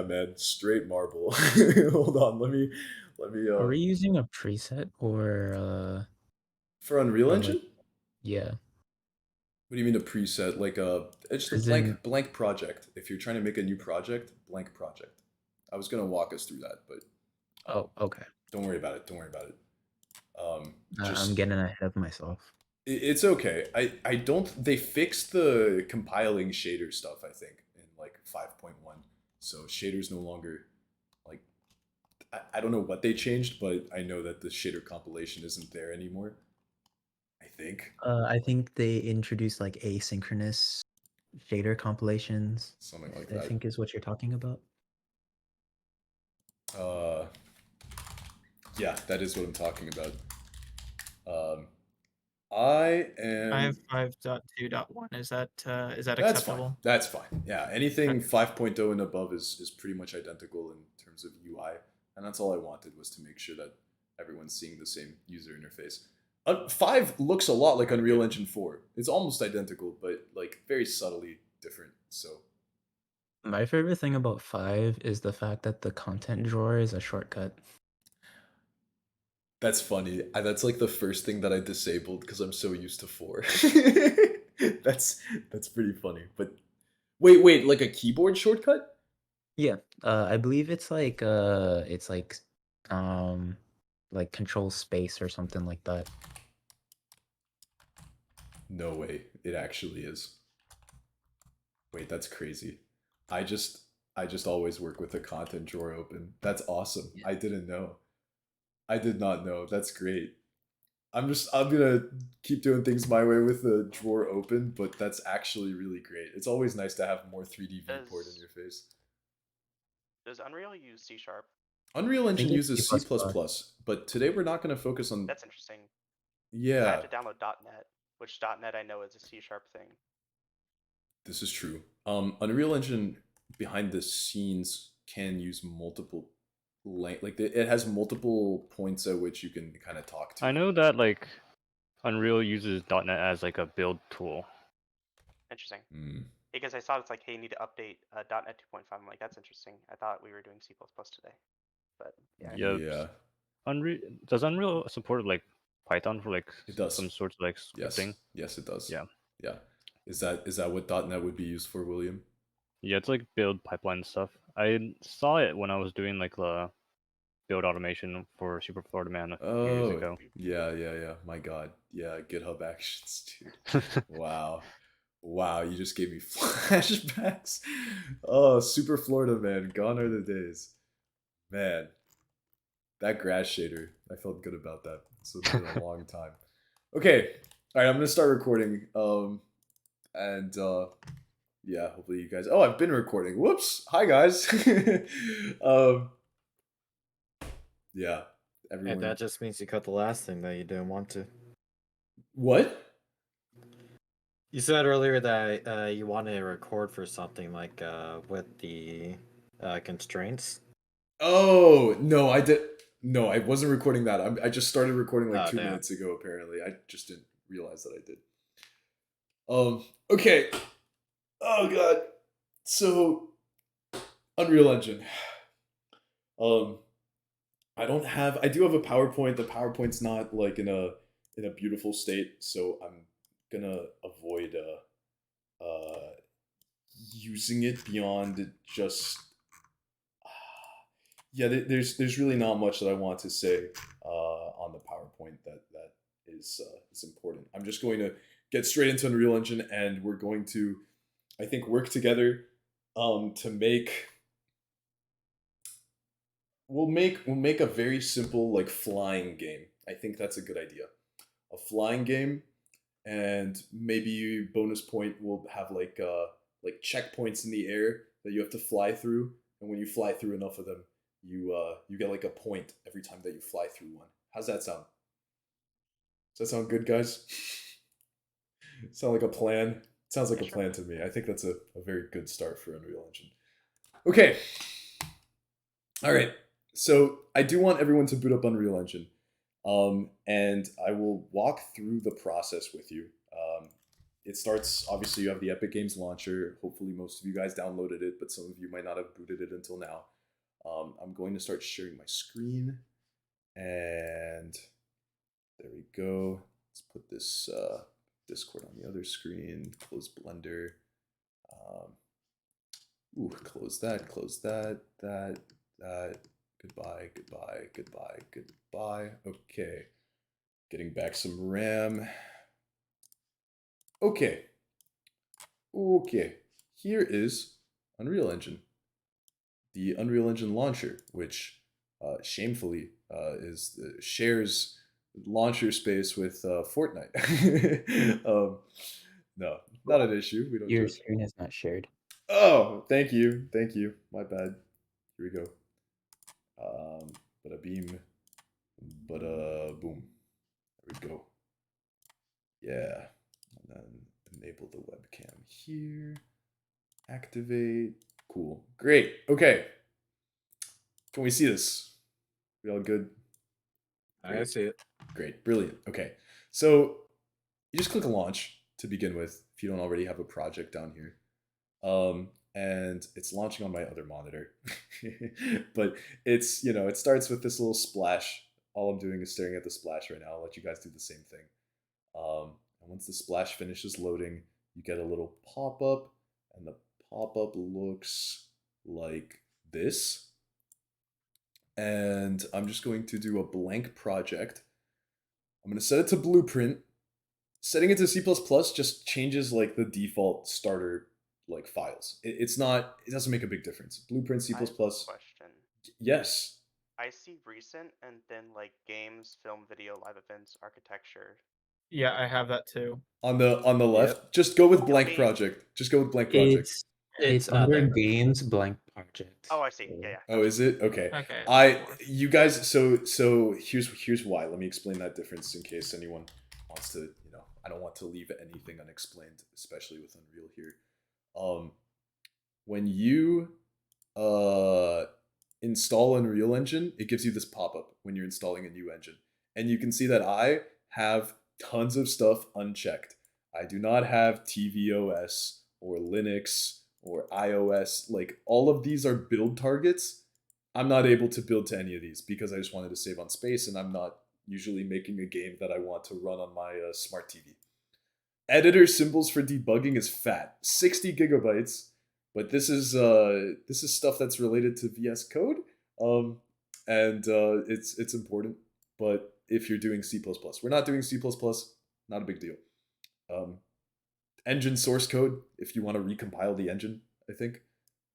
man. Straight marble. Hold on, let me Are we using a preset for Unreal or like Engine? yeah? What do you mean a preset? Like it's just a As in blank project. If you're trying to make a new project, blank project. I was gonna walk us through that, but oh okay. don't worry about it. Don't worry about it. I'm Just getting ahead of myself. it's okay. I don't. They fixed the compiling shader stuff. I think in like 5.1. So shaders no longer like I don't know what they changed, but I know that the shader compilation isn't there anymore. I think I think they introduced like asynchronous shader compilations. something like I that. think is what you're talking about. Uh, yeah, that is what I'm talking about. Um, I am. 5.2.1 is that That's fine. acceptable? That's fine. Yeah, anything Okay. 5.0 and above is pretty much identical in terms of UI, and that's all I wanted was to make sure that everyone's seeing the same user interface. 5 looks a lot like Unreal Engine 4. It's almost identical, but like very subtly different. So My favorite thing about 5 is the fact that the content drawer is a shortcut. that's funny. That's like the first thing that I disabled because I'm so used to 4. that's that's pretty funny. But wait, like a keyboard shortcut? Yeah, I believe it's um like control space or something like that. No way. It actually is. Wait, that's crazy. I just I just always work with the content drawer open. That's awesome. Yeah. I didn't know. I did not know. That's great. I'm gonna keep doing things my way with the drawer open, but that's actually really great. It's always nice to have more 3D viewport in Does your face. does Unreal use C sharp? Unreal I think Engine it's uses C++, but today we're not going to focus on. That's interesting. I had Yeah, to download .NET, which .NET I know is a C sharp thing. this is true. Unreal Engine behind the scenes can use multiple like it has multiple points at which you can kind of talk I to. know that like Unreal uses .NET as like a build tool. Interesting. Mm. Because I saw it's like, hey, you need to update .NET 2.5. I'm like, that's interesting. I thought we were doing C++ today, but yeah. Yeah. Yeah, Unreal does Unreal support like Python for like it some does. sorts of like scripting? Yes, it does. Yeah. Yeah, is that what .NET would be used for, William? Yeah, it's like build pipeline stuff. I saw it when I was doing like the build automation for Super Florida Man a few years Oh, ago. yeah. My God, yeah, GitHub Actions, dude. Wow. Wow, you just gave me flashbacks. Oh, Super Florida Man, gone are the days. Man, that grass shader, I felt good about that. So it's been a long time. Okay, all right, I'm gonna start recording. And yeah, hopefully you guys. Oh, I've been recording. Whoops. Hi guys. um, yeah, And everyone. that just means you cut the last thing that you didn't want to. What? You said earlier that you wanted to record for something like with the constraints. Oh no, I did. No, I wasn't recording that. I just started recording like Oh, 2 minutes ago. Apparently, I just didn't realize that I did. Okay. Oh god. So Unreal Engine. Um, I do have a PowerPoint. The PowerPoint's not like in a beautiful state, so I'm gonna avoid using it beyond just yeah. There's really not much that I want to say on the PowerPoint that is important. I'm just going to get straight into Unreal Engine, and we're going to, I think, work together to make. We'll make a very simple like flying game. I think that's a good idea. A flying game, and maybe bonus point will have like checkpoints in the air that you have to fly through, and when you fly through enough of them, you get like a point every time that you fly through one. How's that sound? Does that sound good, guys? Sound like a plan? Sounds like a plan to me. I think that's a very good start for Unreal Engine. Okay. All right. So I do want everyone to boot up Unreal Engine. And I will walk through the process with you. it starts, obviously you have the Epic Games launcher. Hopefully most of you guys downloaded it, but some of you might not have booted it until now. I'm going to start sharing my screen, and there we go. Let's put this Discord on the other screen, close Blender. Close that, that. Goodbye, goodbye, goodbye, goodbye. Okay, getting back some RAM. Okay, here is Unreal Engine. The Unreal Engine launcher, which shamefully shares launcher space with Fortnite. No, not an issue. We don't. Your judge. screen is not shared. Oh, thank you. My bad. Here we go. Bada beam, bada boom. There we go. Yeah, and then enable the webcam here. Activate. Cool. Great. Okay. Can we see this? We all good? I see it. Great. Brilliant. Okay. So you just click launch to begin with if you don't already have a project down here. And it's launching on my other monitor. But it's, it starts with this little splash. All I'm doing is staring at the splash right now. I'll let you guys do the same thing. And once the splash finishes loading, you get a little pop-up, and the pop-up looks like this. And I'm just going to do a blank project. I'm going to set it to Blueprint. Setting it to C++ just changes like the default starter like files. It doesn't make a big difference. Blueprint C++. I have a question. Yes. I see recent and then like games, film, video, live events, architecture. Yeah, I have that too. On the left, just go with blank me- project. Just go with blank project. It's not under there. games blank project. Oh, I see. Yeah. Oh, is it? Okay. Okay. You guys, so here's why. Let me explain that difference in case anyone wants to, I don't want to leave anything unexplained, especially with Unreal here. When you install Unreal Engine, it gives you this pop-up when you're installing a new engine. And you can see that I have tons of stuff unchecked. I do not have tvOS or Linux or iOS. Like, all of these are build targets. I'm not able to build to any of these because I just wanted to save on space, and I'm not usually making a game that I want to run on my smart TV. Editor symbols for debugging is fat, 60 gigabytes, but this is stuff that's related to VS Code, and it's important. But if you're doing C++, we're not doing C++, not a big deal. Engine source code, if you want to recompile the engine, I think,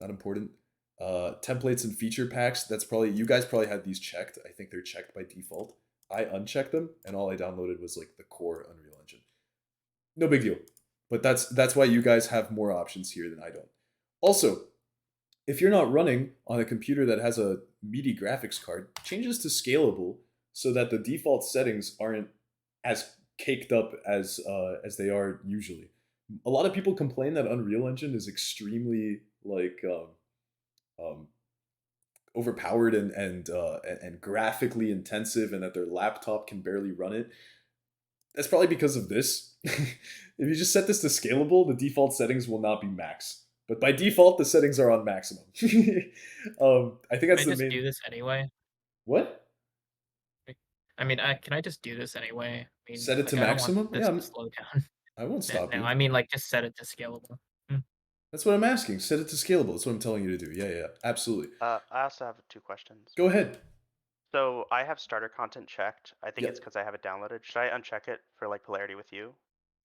not important. Templates and feature packs, you guys probably had these checked. I think they're checked by default. I unchecked them, and all I downloaded was like the core Unreal Engine. No big deal. But that's why you guys have more options here than I don't. Also, if you're not running on a computer that has a meaty graphics card, change this to scalable so that the default settings aren't as caked up as they are usually. A lot of people complain that Unreal Engine is extremely overpowered and graphically intensive, and that their laptop can barely run it. That's probably because of this. If you just set this to scalable, the default settings will not be max. But by default, the settings are on maximum. I think that's Can I the just main. do this anyway? What? I mean, can I just do this anyway? I mean, Set it to I don't maximum? want this to slow down. I won't stop you. No, I mean, like, just set it to scalable. That's what I'm asking. Set it to scalable. That's what I'm telling you to do. Yeah, absolutely. I also have 2 questions. Go ahead. So I have starter content checked. I think Yep. it's because I have it downloaded. Should I uncheck it for like polarity with you?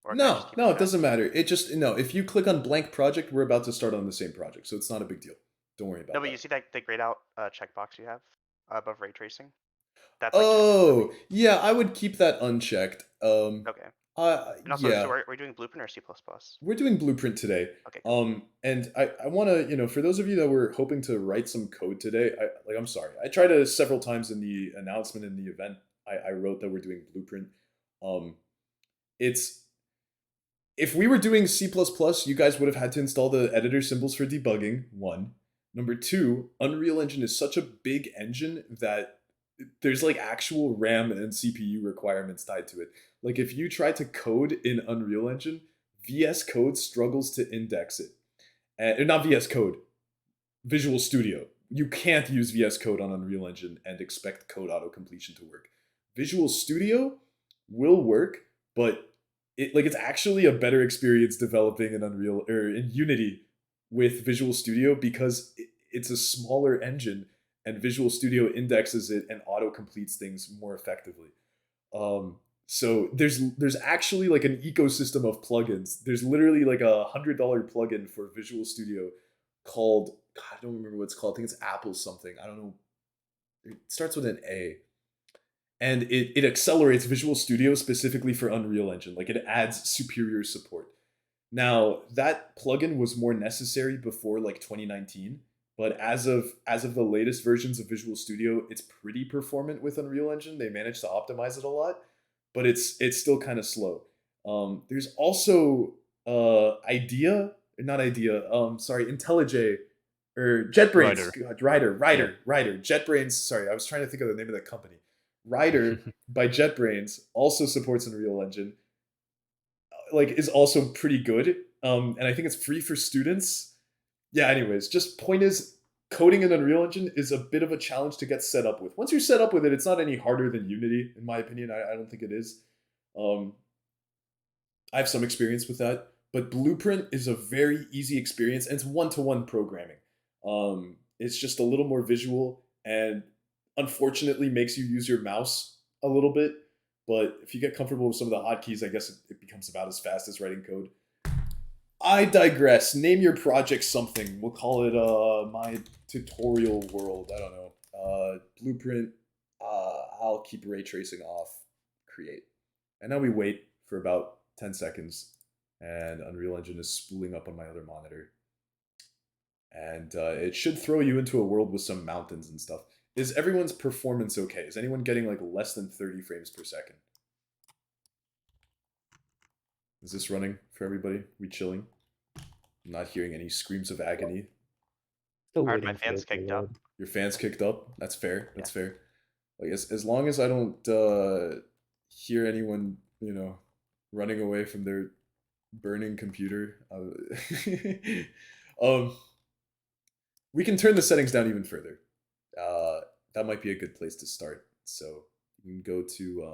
Or can I just keep No, it checked? doesn't matter. If you click on blank project, we're about to start on the same project, so it's not a big deal. Don't worry about No, but that. you see that the grayed out checkbox you have above ray tracing? That's Oh, yeah, I would keep that unchecked. Okay. And also, yeah. so we're doing Blueprint or C++? We're doing Blueprint today. Okay. And I want to, for those of you that were hoping to write some code today, I'm sorry. I tried to several times in the announcement in the event. I wrote that we're doing Blueprint. If we were doing C++, you guys would have had to install the editor symbols for debugging, 1. Number 2, Unreal Engine is such a big engine that there's like actual RAM and CPU requirements tied to it. Like if you try to code in Unreal Engine, VS Code struggles to index it. Not VS Code, Visual Studio. You can't use VS Code on Unreal Engine and expect code auto-completion to work. Visual Studio will work, but it's actually a better experience developing in Unreal or in Unity with Visual Studio because it's a smaller engine and Visual Studio indexes it and auto-completes things more effectively. So there's actually like an ecosystem of plugins. There's literally like a $100 plugin for Visual Studio called, God, I don't remember what it's called. I think it's Apple something. I don't know. It starts with an A. And it accelerates Visual Studio specifically for Unreal Engine. Like it adds superior support. Now, that plugin was more necessary before like 2019, but as of the latest versions of Visual Studio, it's pretty performant with Unreal Engine. They managed to optimize it a lot, but it's still kind of slow. There's also IntelliJ or JetBrains. Ryder. JetBrains. Sorry, I was trying to think of the name of that company. Ryder by JetBrains also supports Unreal Engine. Like is also pretty good. And I think it's free for students. Yeah, anyways, just point is coding in Unreal Engine is a bit of a challenge to get set up with. Once you're set up with it, it's not any harder than Unity, in my opinion. I don't think it is. I have some experience with that, but Blueprint is a very easy experience and it's one-to-one programming. It's just a little more visual and unfortunately makes you use your mouse a little bit. But if you get comfortable with some of the hotkeys, I guess it becomes about as fast as writing code. I digress. Name your project something. We'll call it my tutorial world. I don't know. Blueprint. I'll keep ray tracing off. Create. And now we wait for about 10 seconds. And Unreal Engine is spooling up on my other monitor. And it should throw you into a world with some mountains and stuff. Is everyone's performance okay? Is anyone getting like less than 30 frames per second? Is this running for everybody? We chilling? I'm not hearing any screams of agony. Still Alright, waiting my for fan's it to kicked up. load. Your fan's kicked up? That's fair. That's fair. Like as long as I don't hear anyone, running away from their burning computer, we can turn the settings down even further. That might be a good place to start. So you can go to,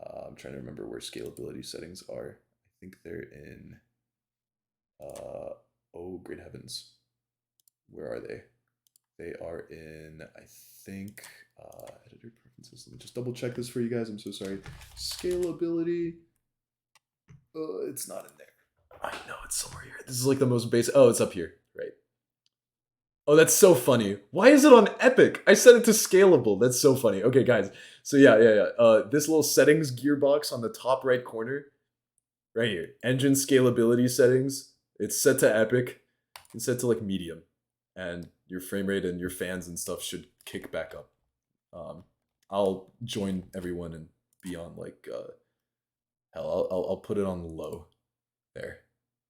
I'm trying to remember where scalability settings are. I think they're in, oh, great heavens. Where are they? They are in, I think, editor preferences. Let me just double check this for you guys. I'm so sorry. Scalability. It's not in there. I know it's somewhere here. This is like the most basic. Oh, it's up here, right? Oh, that's so funny. Why is it on Epic? I set it to scalable. That's so funny. Okay, guys. So yeah. This little settings gearbox on the top right corner, right here. Engine scalability settings. It's set to Epic. It's set to like medium, and your frame rate and your fans and stuff should kick back up. I'll join everyone and be on like hell. I'll put it on low there.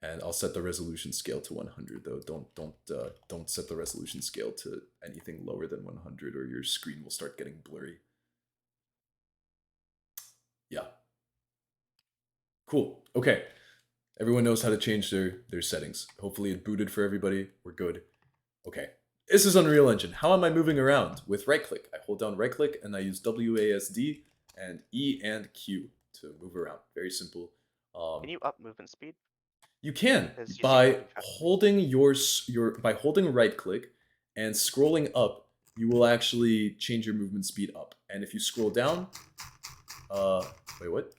And I'll set the resolution scale to 100 though. Don't set the resolution scale to anything lower than 100 or your screen will start getting blurry. Yeah. Cool. Okay. Everyone knows how to change their settings. Hopefully it booted for everybody. We're good. Okay. This is Unreal Engine. How am I moving around? With right click. I hold down right click and I use WASD and E and Q to move around. Very simple. Can you up movement speed? You can Because you seem by moving fast. holding by holding right click and scrolling up, you will actually change your movement speed up. And if you scroll down, wait, what?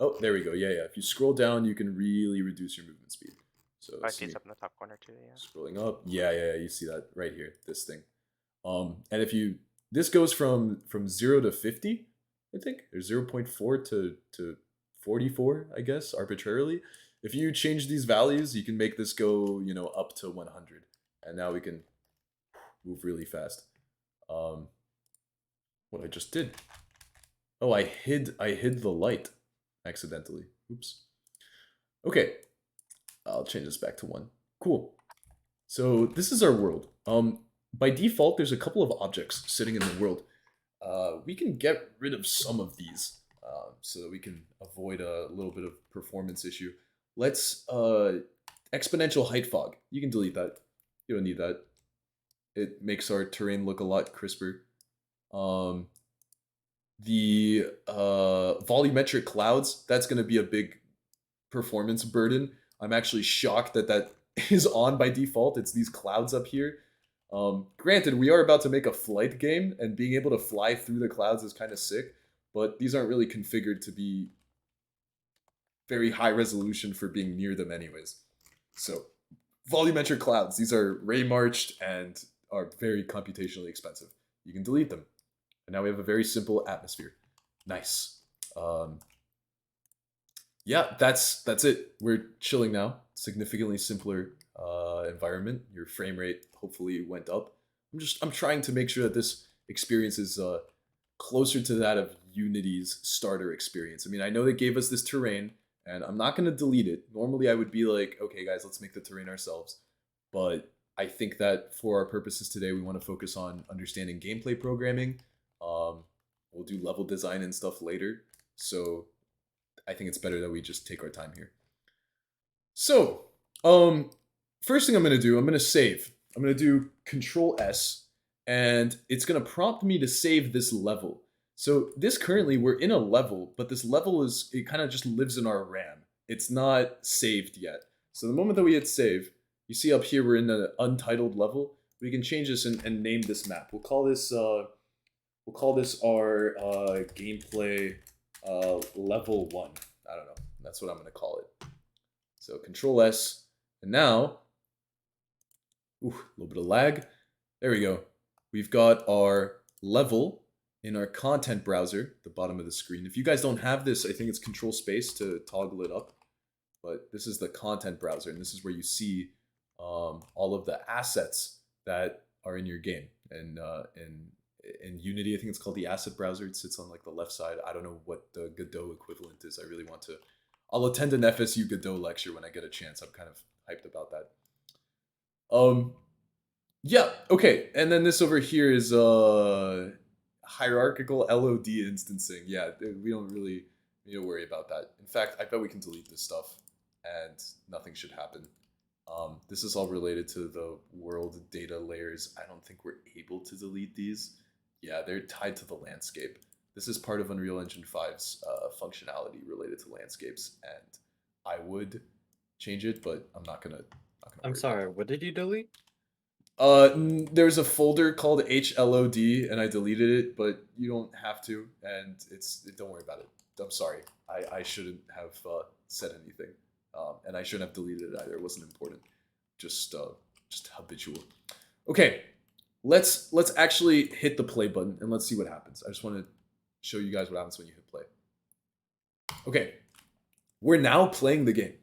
Oh, there we go. Yeah. If you scroll down, you can really reduce your movement speed. So I see it's up in the top corner too. Yeah. Scrolling up, yeah. You see that right here, this thing. And if this goes from 0 to 50, I think, or 0.4 to 44, I guess, arbitrarily. If you change these values, you can make this go, up to 100. And now we can move really fast. What I just did. Oh, I hid the light accidentally. Oops. Okay. I'll change this back to 1. Cool. So this is our world. By default, there's a couple of objects sitting in the world. We can get rid of some of these. so that we can avoid a little bit of performance issue. Let's exponential height fog. You can delete that. You don't need that. It makes our terrain look a lot crisper. The volumetric clouds, that's going to be a big performance burden. I'm actually shocked that that is on by default. It's these clouds up here. Granted, we are about to make a flight game, and being able to fly through the clouds is kind of sick, but these aren't really configured to be very high resolution for being near them anyways. So, volumetric clouds, these are ray marched and are very computationally expensive. You can delete them. And now we have a very simple atmosphere. Nice. Yeah, that's it. We're chilling now. Significantly simpler environment. Your frame rate hopefully went up. I'm trying to make sure that this experience is closer to that of Unity's starter experience. I mean, I know they gave us this terrain, and I'm not going to delete it. Normally, I would be like, okay, guys, let's make the terrain ourselves. But I think that for our purposes today, we want to focus on understanding gameplay programming. We'll do level design and stuff later. So I think it's better that we just take our time here. So, first thing I'm going to do, I'm going to save. I'm going to do Control S, and it's going to prompt me to save this level. So this currently, we're in a level, but this level it kind of just lives in our RAM. It's not saved yet. So the moment that we hit save, you see up here, we're in an untitled level. We can change this and name this map. We'll call this our gameplay level 1. I don't know. That's what I'm going to call it. So Control S, and now, a little bit of lag. There we go. We've got our level in our content browser, the bottom of the screen. If you guys don't have this, I think it's Control Space to toggle it up. But this is the content browser, and this is where you see all of the assets that are in your game. And in Unity, I think it's called the asset browser. It sits on like the left side. I don't know what the Godot equivalent is. I really want to. I'll attend an FSU Godot lecture when I get a chance. I'm kind of hyped about that. Yeah, okay. And then this over here is hierarchical LOD instancing. Yeah, we don't really need to worry about that. In fact, I bet we can delete this stuff and nothing should happen. This is all related to the world data layers. I don't think we're able to delete these. Yeah, they're tied to the landscape. This is part of Unreal Engine 5's functionality related to landscapes, and I would change it, but I'm not gonna. I'm sorry, what did you delete? There's a folder called HLOD, and I deleted it, but you don't have to, and don't worry about it. I'm sorry, I shouldn't have said anything, and I shouldn't have deleted it either. It wasn't important. Just habitual. Okay, let's actually hit the play button and let's see what happens. I just want to show you guys what happens when you hit play. Okay, we're now playing the game.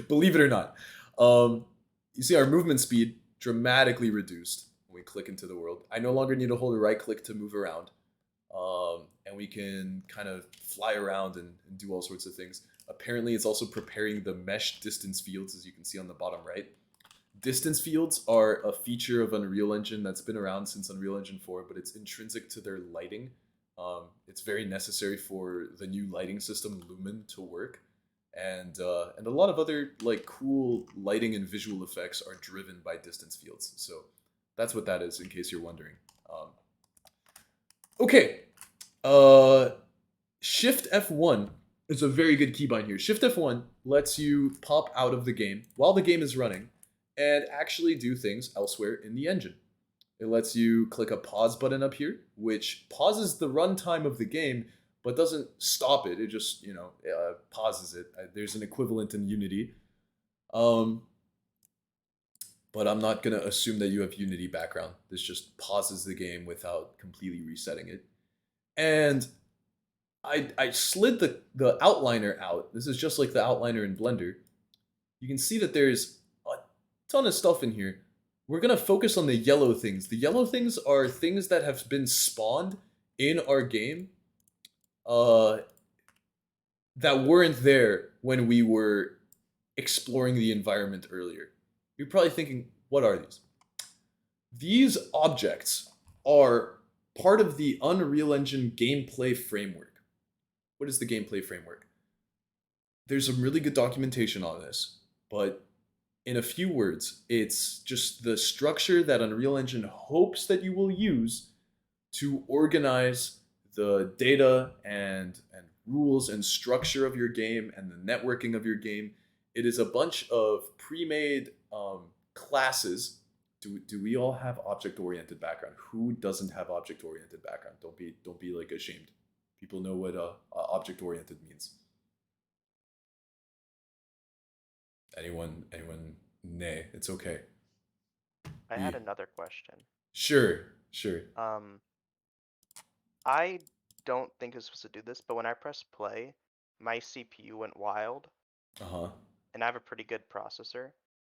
Believe it or not. You see our movement speed dramatically reduced when we click into the world. I no longer need to hold a right click to move around. And we can kind of fly around and do all sorts of things. Apparently, it's also preparing the mesh distance fields, as you can see on the bottom right. Distance fields are a feature of Unreal Engine that's been around since Unreal Engine 4, but it's intrinsic to their lighting. It's very necessary for the new lighting system, Lumen, to work. And a lot of other like cool lighting and visual effects are driven by distance fields. So that's what that is, in case you're wondering. Okay, Shift F1 is a very good keybind here. Shift F1 lets you pop out of the game while the game is running and actually do things elsewhere in the engine. It lets you click a pause button up here, which pauses the runtime of the game, but doesn't stop it. It just, pauses it. There's an equivalent in Unity. But I'm not going to assume that you have Unity background. This just pauses the game without completely resetting it. And I slid the outliner out. This is just like the outliner in Blender. You can see that there's a ton of stuff in here. We're going to focus on the yellow things. The yellow things are things that have been spawned in our game that weren't there when we were exploring the environment earlier. You're probably thinking, what are these? These objects are part of the Unreal Engine gameplay framework. what is the gameplay framework? There's some really good documentation on this, but in a few words, it's just the structure that Unreal Engine hopes that you will use to organize the data and rules and structure of your game and the networking of your game. It is a bunch of pre-made classes. Do we all have object-oriented background? Who doesn't have object-oriented background? Don't be like ashamed. People know what object-oriented means. Anyone? Nay, it's okay. I had another question. Sure. I don't think it's supposed to do this, but when I pressed play, my CPU went wild, Uh-huh. and I have a pretty good processor.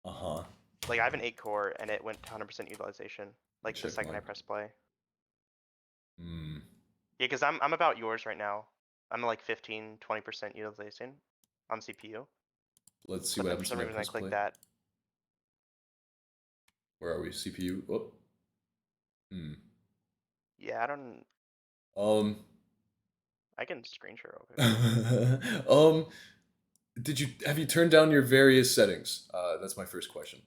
Uh-huh. Like I have an 8-core, and it went to 100% utilization. Like the Check second I mine. press play. Hmm. Yeah, because I'm about yours right now. I'm like 15-20% utilization on CPU. Let's see But what then for happens some when I reason I press click play. that. Where are we? CPU. Oh. Yeah, I don't. Um. I can screen share real quick. Have you turned down your various settings? That's my first question.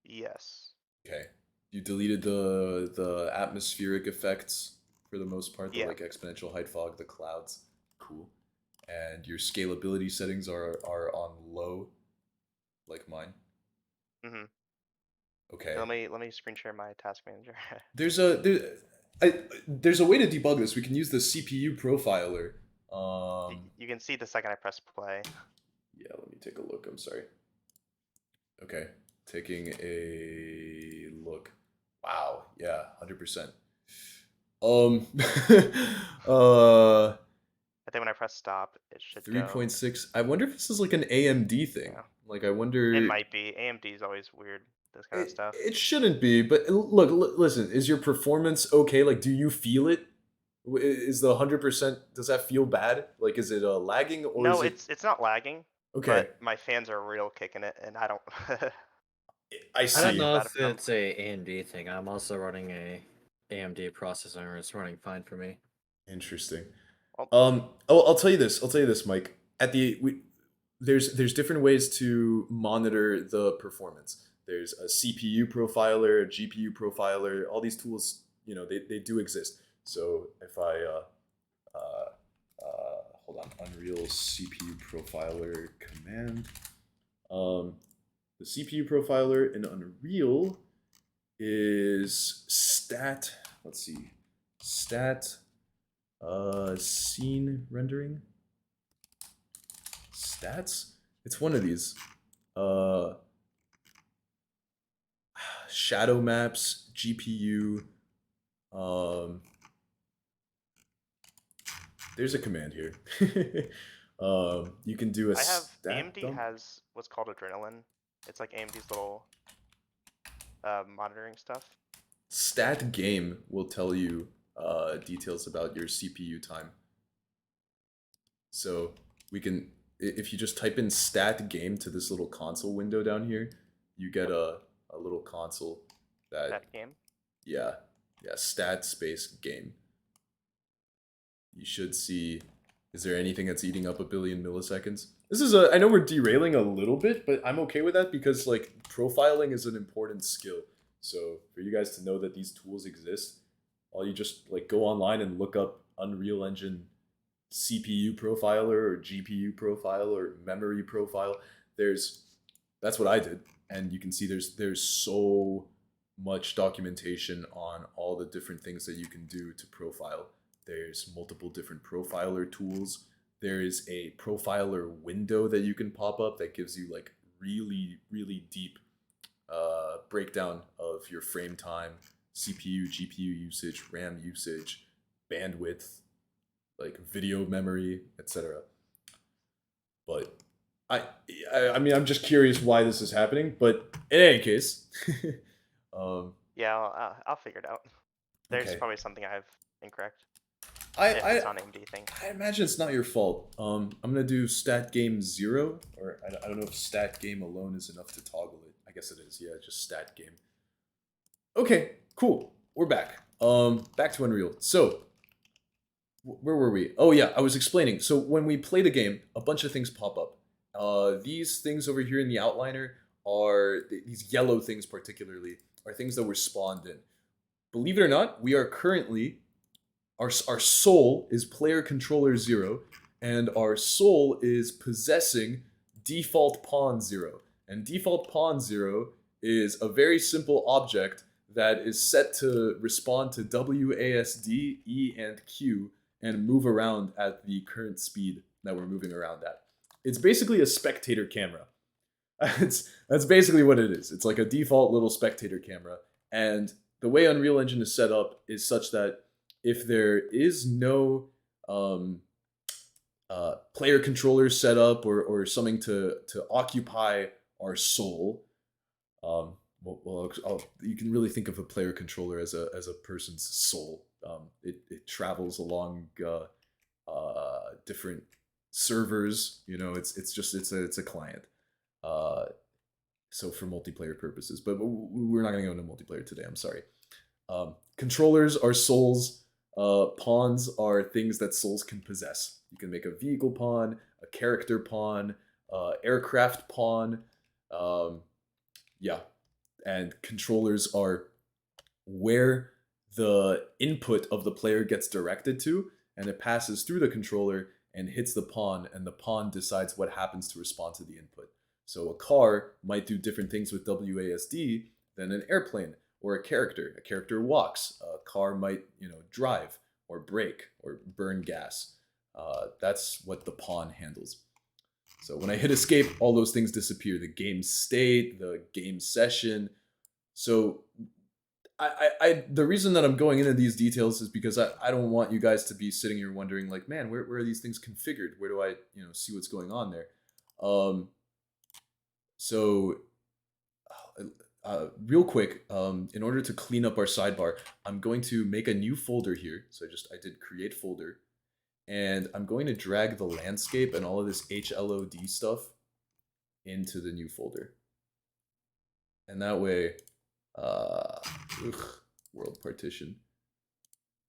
Yes. Okay. You deleted the atmospheric effects for the most part, the Yeah. like exponential height fog, the clouds. Cool. And your scalability settings are on low, like mine. Mm-hmm. Okay. Let me screen share my task manager. There's a way to debug this. We can use the CPU profiler. You can see the second I press play. Yeah, let me take a look. I'm sorry. Okay, taking a look. Wow. Yeah, 100%. I think when I press stop, it should 3.6. I wonder if this is like an AMD thing. Yeah. Like, I wonder. It might be. AMD is always weird. This kind of stuff. It shouldn't be, but look, listen. Is your performance okay? Like, do you feel it? Is the 100%? Does that feel bad? Like, is it lagging or No, is it? it's not lagging. Okay. But my fans are real kicking it, and I don't. I see. I don't know bad if for them. it's a AMD thing. I'm also running a AMD processor, and it's running fine for me. Interesting. Well, I'll tell you this, Mike. There's different ways to monitor the performance. There's a CPU profiler, a GPU profiler. All these tools, they do exist. So if I hold on, Unreal CPU profiler command. The CPU profiler in Unreal is stat. Let's see, stat. Scene rendering. Stats? It's one of these. Shadow maps, GPU. There's a command here. You can do a I have stat AMD dump. has what's called Adrenaline. It's like AMD's little monitoring stuff. Stat game will tell you details about your CPU time. So we can, if you just type in stat game to this little console window down here, you get a little console That game. Yeah, stat space game. You should see, is there anything that's eating up 1 billion milliseconds? This is I know we're derailing a little bit, but I'm okay with that because like profiling is an important skill. So for you guys to know that these tools exist, all you just like go online and look up Unreal Engine CPU profiler or GPU profiler or memory profile. That's what I did, and you can see there's so much documentation on all the different things that you can do to profile. There's multiple different profiler tools. There is a profiler window that you can pop up that gives you like really, really deep breakdown of your frame time, CPU, GPU usage, RAM usage, bandwidth, like video memory, etc. But I mean, I'm just curious why this is happening. But in any case, Yeah, I'll figure it out. There's okay. probably something I have incorrect. If it's on AMD thing. I imagine it's not your fault. I'm gonna do stat game 0, or I don't know if stat game alone is enough to toggle it. I guess it is. Yeah, just stat game. Okay, cool. We're back. Back to Unreal. So where were we? Oh yeah, I was explaining. So when we play the game, a bunch of things pop up. These things over here in the outliner are these yellow things particularly are things that were spawned in. Believe it or not, we are currently our soul is player controller 0, and our soul is possessing default pawn 0. And default pawn 0 is a very simple object that is set to respond to WASD, E, and Q and move around at the current speed that we're moving around at. It's basically a spectator camera. That's basically what it is. It's like a default little spectator camera. And the way Unreal Engine is set up is such that if there is no player controller set up or something to occupy our soul, you can really think of a player controller as a person's soul. It travels along different servers. You know, it's a client. So for multiplayer purposes, but we're not going to go into multiplayer today. I'm sorry. Controllers are souls. Pawns are things that souls can possess. You can make a vehicle pawn, a character pawn, aircraft pawn. Yeah. And controllers are where the input of the player gets directed to, and it passes through the controller and hits the pawn, and the pawn decides what happens to respond to the input. So a car might do different things with WASD than an airplane or a character. A character walks. A car might, drive or brake or burn gas. That's what the pawn handles. So when I hit escape, all those things disappear. The game state, the game session. So the reason that I'm going into these details is because I don't want you guys to be sitting here wondering, like, man, where are these things configured? Where do I see what's going on there? So real quick, in order to clean up our sidebar, I'm going to make a new folder here. So I did create folder, and I'm going to drag the landscape and all of this HLOD stuff into the new folder. And that way, world partition.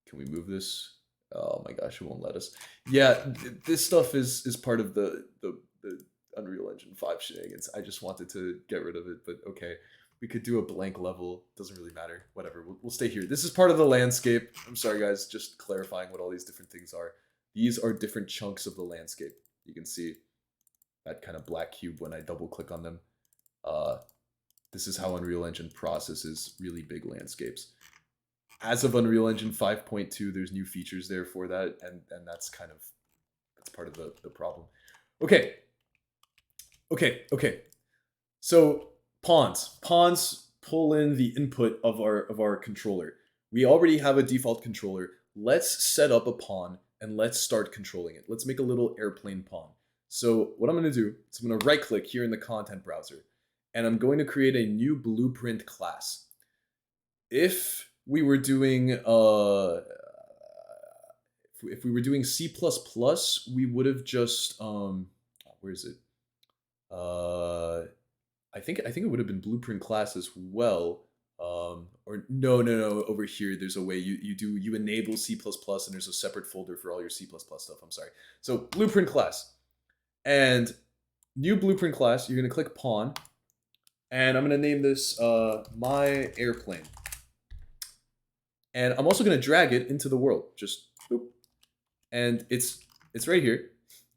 Can we move this? Oh my gosh, it won't let us. Yeah, this stuff is part of the Unreal Engine 5 shenanigans. I just wanted to get rid of it, but okay. We could do a blank level. Doesn't really matter. Whatever. We'll stay here. This is part of the landscape. I'm sorry, guys. Just clarifying what all these different things are. These are different chunks of the landscape. You can see that kind of black cube when I double click on them. This is how Unreal Engine processes really big landscapes. As of Unreal Engine 5.2, there's new features there for that, and that's part of the problem. Okay. So pawns pull in the input of our controller. We already have a default controller. Let's set up a pawn and let's start controlling it. Let's make a little airplane pawn. So what I'm going to do is I'm going to right click here in the content browser, and I'm going to create a new blueprint class. If we were doing if we were doing C++, we would have just where is it? I think it would have been blueprint class as well. Or no, over here there's a way you enable C++ and there's a separate folder for all your C++ stuff. I'm sorry. So blueprint class, and new blueprint class, you're going to click pawn, and I'm going to name this my airplane. And I'm also going to drag it into the world. Just boop. And it's right here.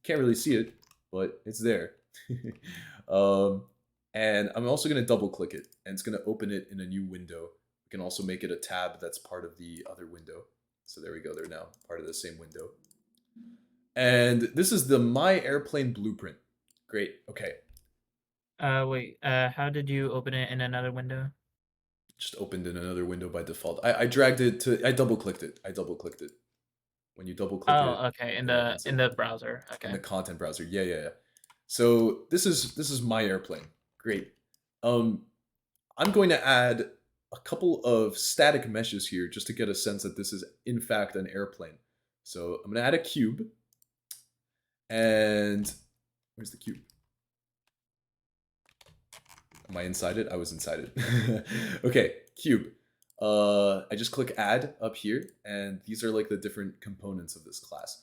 Can't really see it, but it's there. And I'm also going to double click it, and it's going to open it in a new window. We can also make it a tab that's part of the other window. So there we go. They're now part of the same window. And this is the My Airplane blueprint. Great. Okay. Wait. How did you open it in another window? Just opened in another window by default. I dragged it to. I double clicked it. When you double click it. Oh, okay. In the browser. Okay. In the content browser. Yeah. So this is My Airplane. Great. I'm going to add a couple of static meshes here just to get a sense that this is in fact an airplane. So I'm going to add a cube. And where's the cube? Am I inside it? I was inside it. Okay, cube. I just click add up here, and these are like the different components of this class.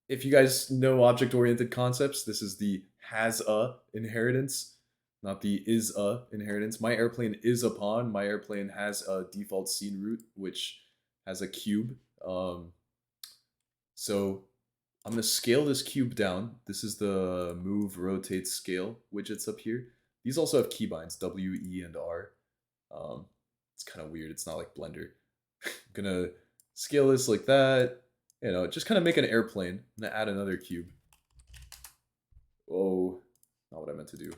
If you guys know object-oriented concepts, this is the has-a inheritance, not the is-a inheritance. My airplane is a pawn. My airplane has a default scene root, which has a cube. So I'm going to scale this cube down. This is the move, rotate, scale widgets up here. These also have keybinds, W, E, and R. It's kind of weird. It's not like Blender. I'm going to scale this like that. You know, just kind of make an airplane. I'm going to add another cube. Oh, not what I meant to do.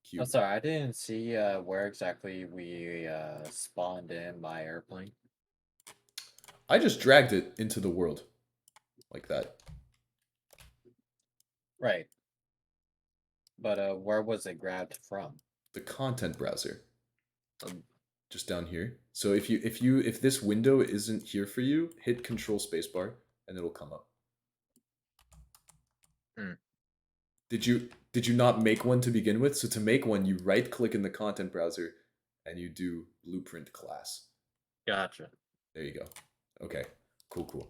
Cube. I'm sorry, I didn't see where exactly we spawned in my airplane. I just dragged it into the world. Like that. Right. But where was it grabbed from? The content browser. Just down here. So if this window isn't here for you, hit Control Spacebar and it'll come up. Did you not make one to begin with? So to make one, you right click in the content browser and you do blueprint class. Gotcha. There you go. Okay. Cool.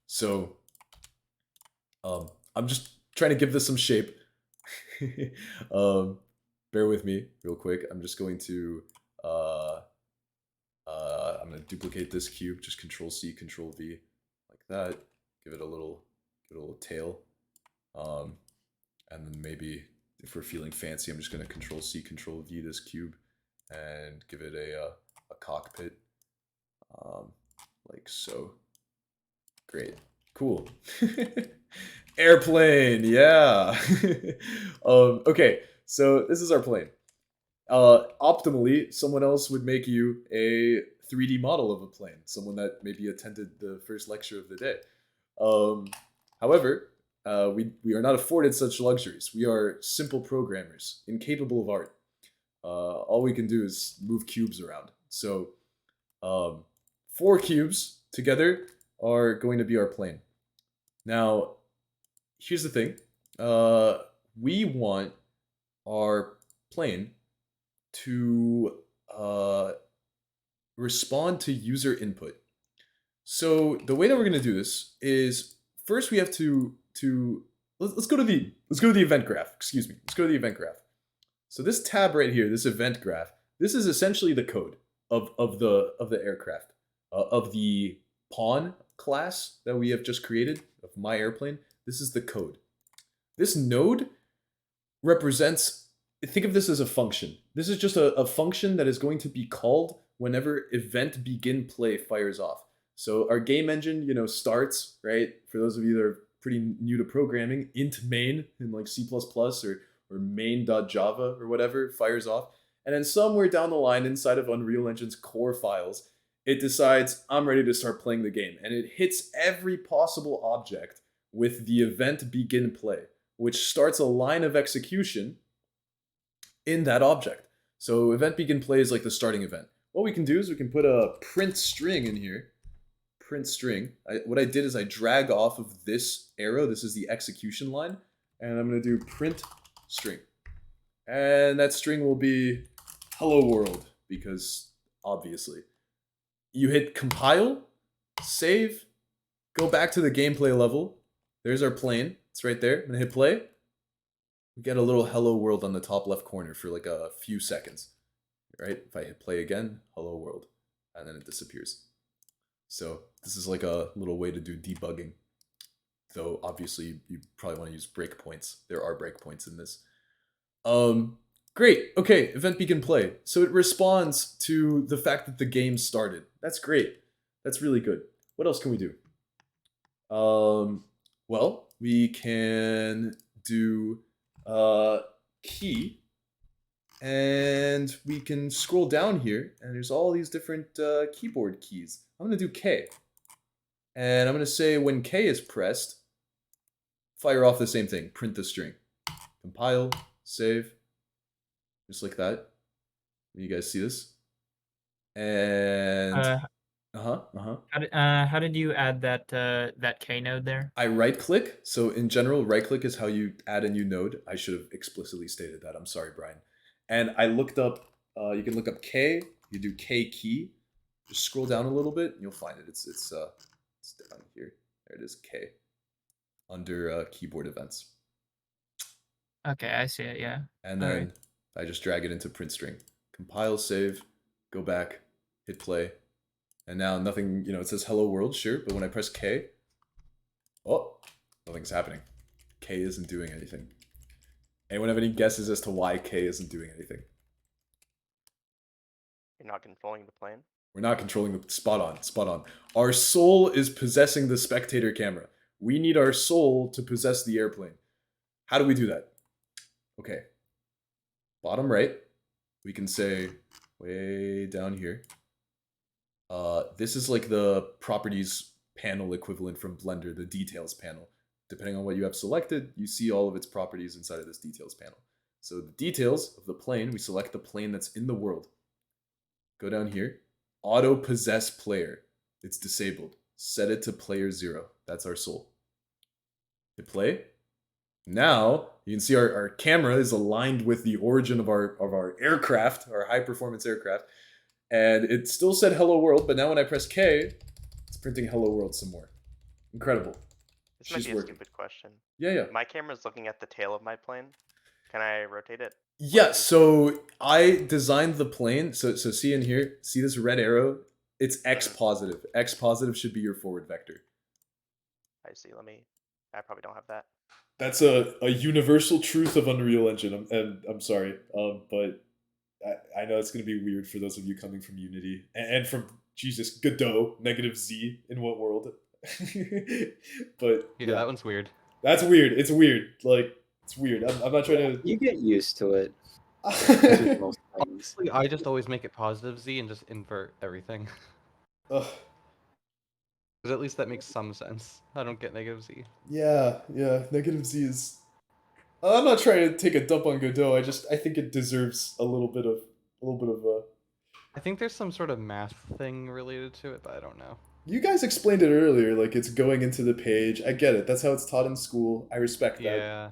So I'm just trying to give this some shape. Bear with me real quick. I'm just going to I'm going to duplicate this cube, just Control C, Control V, like that. Give it a little tail. And then maybe if we're feeling fancy, I'm just going to Control C, Control V this cube and give it a cockpit, like so. Great, cool. Airplane, yeah. Okay, so this is our plane. Optimally, someone else would make you a 3D model of a plane, someone that maybe attended the first lecture of the day. However, we are not afforded such luxuries. We are simple programmers, incapable of art. All we can do is move cubes around. So 4 cubes together are going to be our plane. Now, here's the thing. We want our plane to respond to user input. So the way that we're going to do this is first we have to let's go to the event graph. Excuse me. Let's go to the event graph. So this tab right here, this event graph, this is essentially the code of the aircraft, of the pawn class that we have just created of my airplane. This is the code. This node represents, think of this as a function. This is just a function that is going to be called whenever event begin play fires off. So our game engine, starts, right? For those of you that are pretty new to programming, int main in like C++ or main.java or whatever fires off. And then somewhere down the line inside of Unreal Engine's core files, it decides I'm ready to start playing the game. And it hits every possible object with the event begin play, which starts a line of execution in that object. So event begin play is like the starting event. What we can do is we can put a print string in here. Print string. What I did is I drag off of this arrow. This is the execution line. And I'm going to do print string. And that string will be hello world, because obviously. You hit compile, save, go back to the gameplay level. There's our plane. It's right there. I'm going to hit play. We get a little hello world on the top left corner for like a few seconds. Right? If I hit play again, hello world. And then it disappears. So this is like a little way to do debugging. Though obviously you probably want to use breakpoints. There are breakpoints in this. Great. Okay, event begin play. So it responds to the fact that the game started. That's great. That's really good. What else can we do? Well, we can do key, and we can scroll down here, and there's all these different keyboard keys. I'm going to do K. And I'm going to say when K is pressed, fire off the same thing, print the string. Compile, save, just like that. You guys see this? And How did you add that K node there? I right click. So in general, right click is how you add a new node. I should have explicitly stated that. I'm sorry, Brian. And I looked up, you can look up K, you You do K key. Just scroll down a little bit, and you'll find it. It's down here. There it is, K, under keyboard events. Okay, I see it. Yeah. And All then right. I just drag it into print string. Compile, save, go back, hit play, and now nothing. It says hello world, sure, but when I press K, oh, nothing's happening. K isn't doing anything. Anyone have any guesses as to why K isn't doing anything? You're not controlling the plane. We're not controlling the spot on. Our soul is possessing the spectator camera. We need our soul to possess the airplane. How do we do that? Okay. Bottom right, we can say way down here. This is like the properties panel equivalent from Blender, the details panel. Depending on what you have selected, you see all of its properties inside of this details panel. So the details of the plane, we select the plane that's in the world. Go down here. Auto possess player. It's disabled. Set it to player 0. That's our soul. Hit play. Now you can see our camera is aligned with the origin of our aircraft, our high performance aircraft, and it still said hello world, but now when I press K, it's printing hello world some more. Incredible. This might be a stupid question. Yeah. My camera's looking at the tail of my plane. Can I rotate it? Yeah, so I designed the plane. So see in here, see this red arrow? It's X positive. X positive should be your forward vector. I see. I probably don't have that. That's a universal truth of Unreal Engine. I'm sorry, but I know it's going to be weird for those of you coming from Unity and from Godot, -Z in what world? But yeah, that one's weird. That's weird. It's weird. Like, it's weird. I'm not trying to. You get used to it. Honestly, I just always make it positive Z and just invert everything. Ugh. Because at least that makes some sense. I don't get -Z. Yeah. -Z is. I'm not trying to take a dump on Godot. I think it deserves a little bit of I think there's some sort of math thing related to it, but I don't know. You guys explained it earlier, like it's going into the page. I get it. That's how it's taught in school. I respect that. Yeah.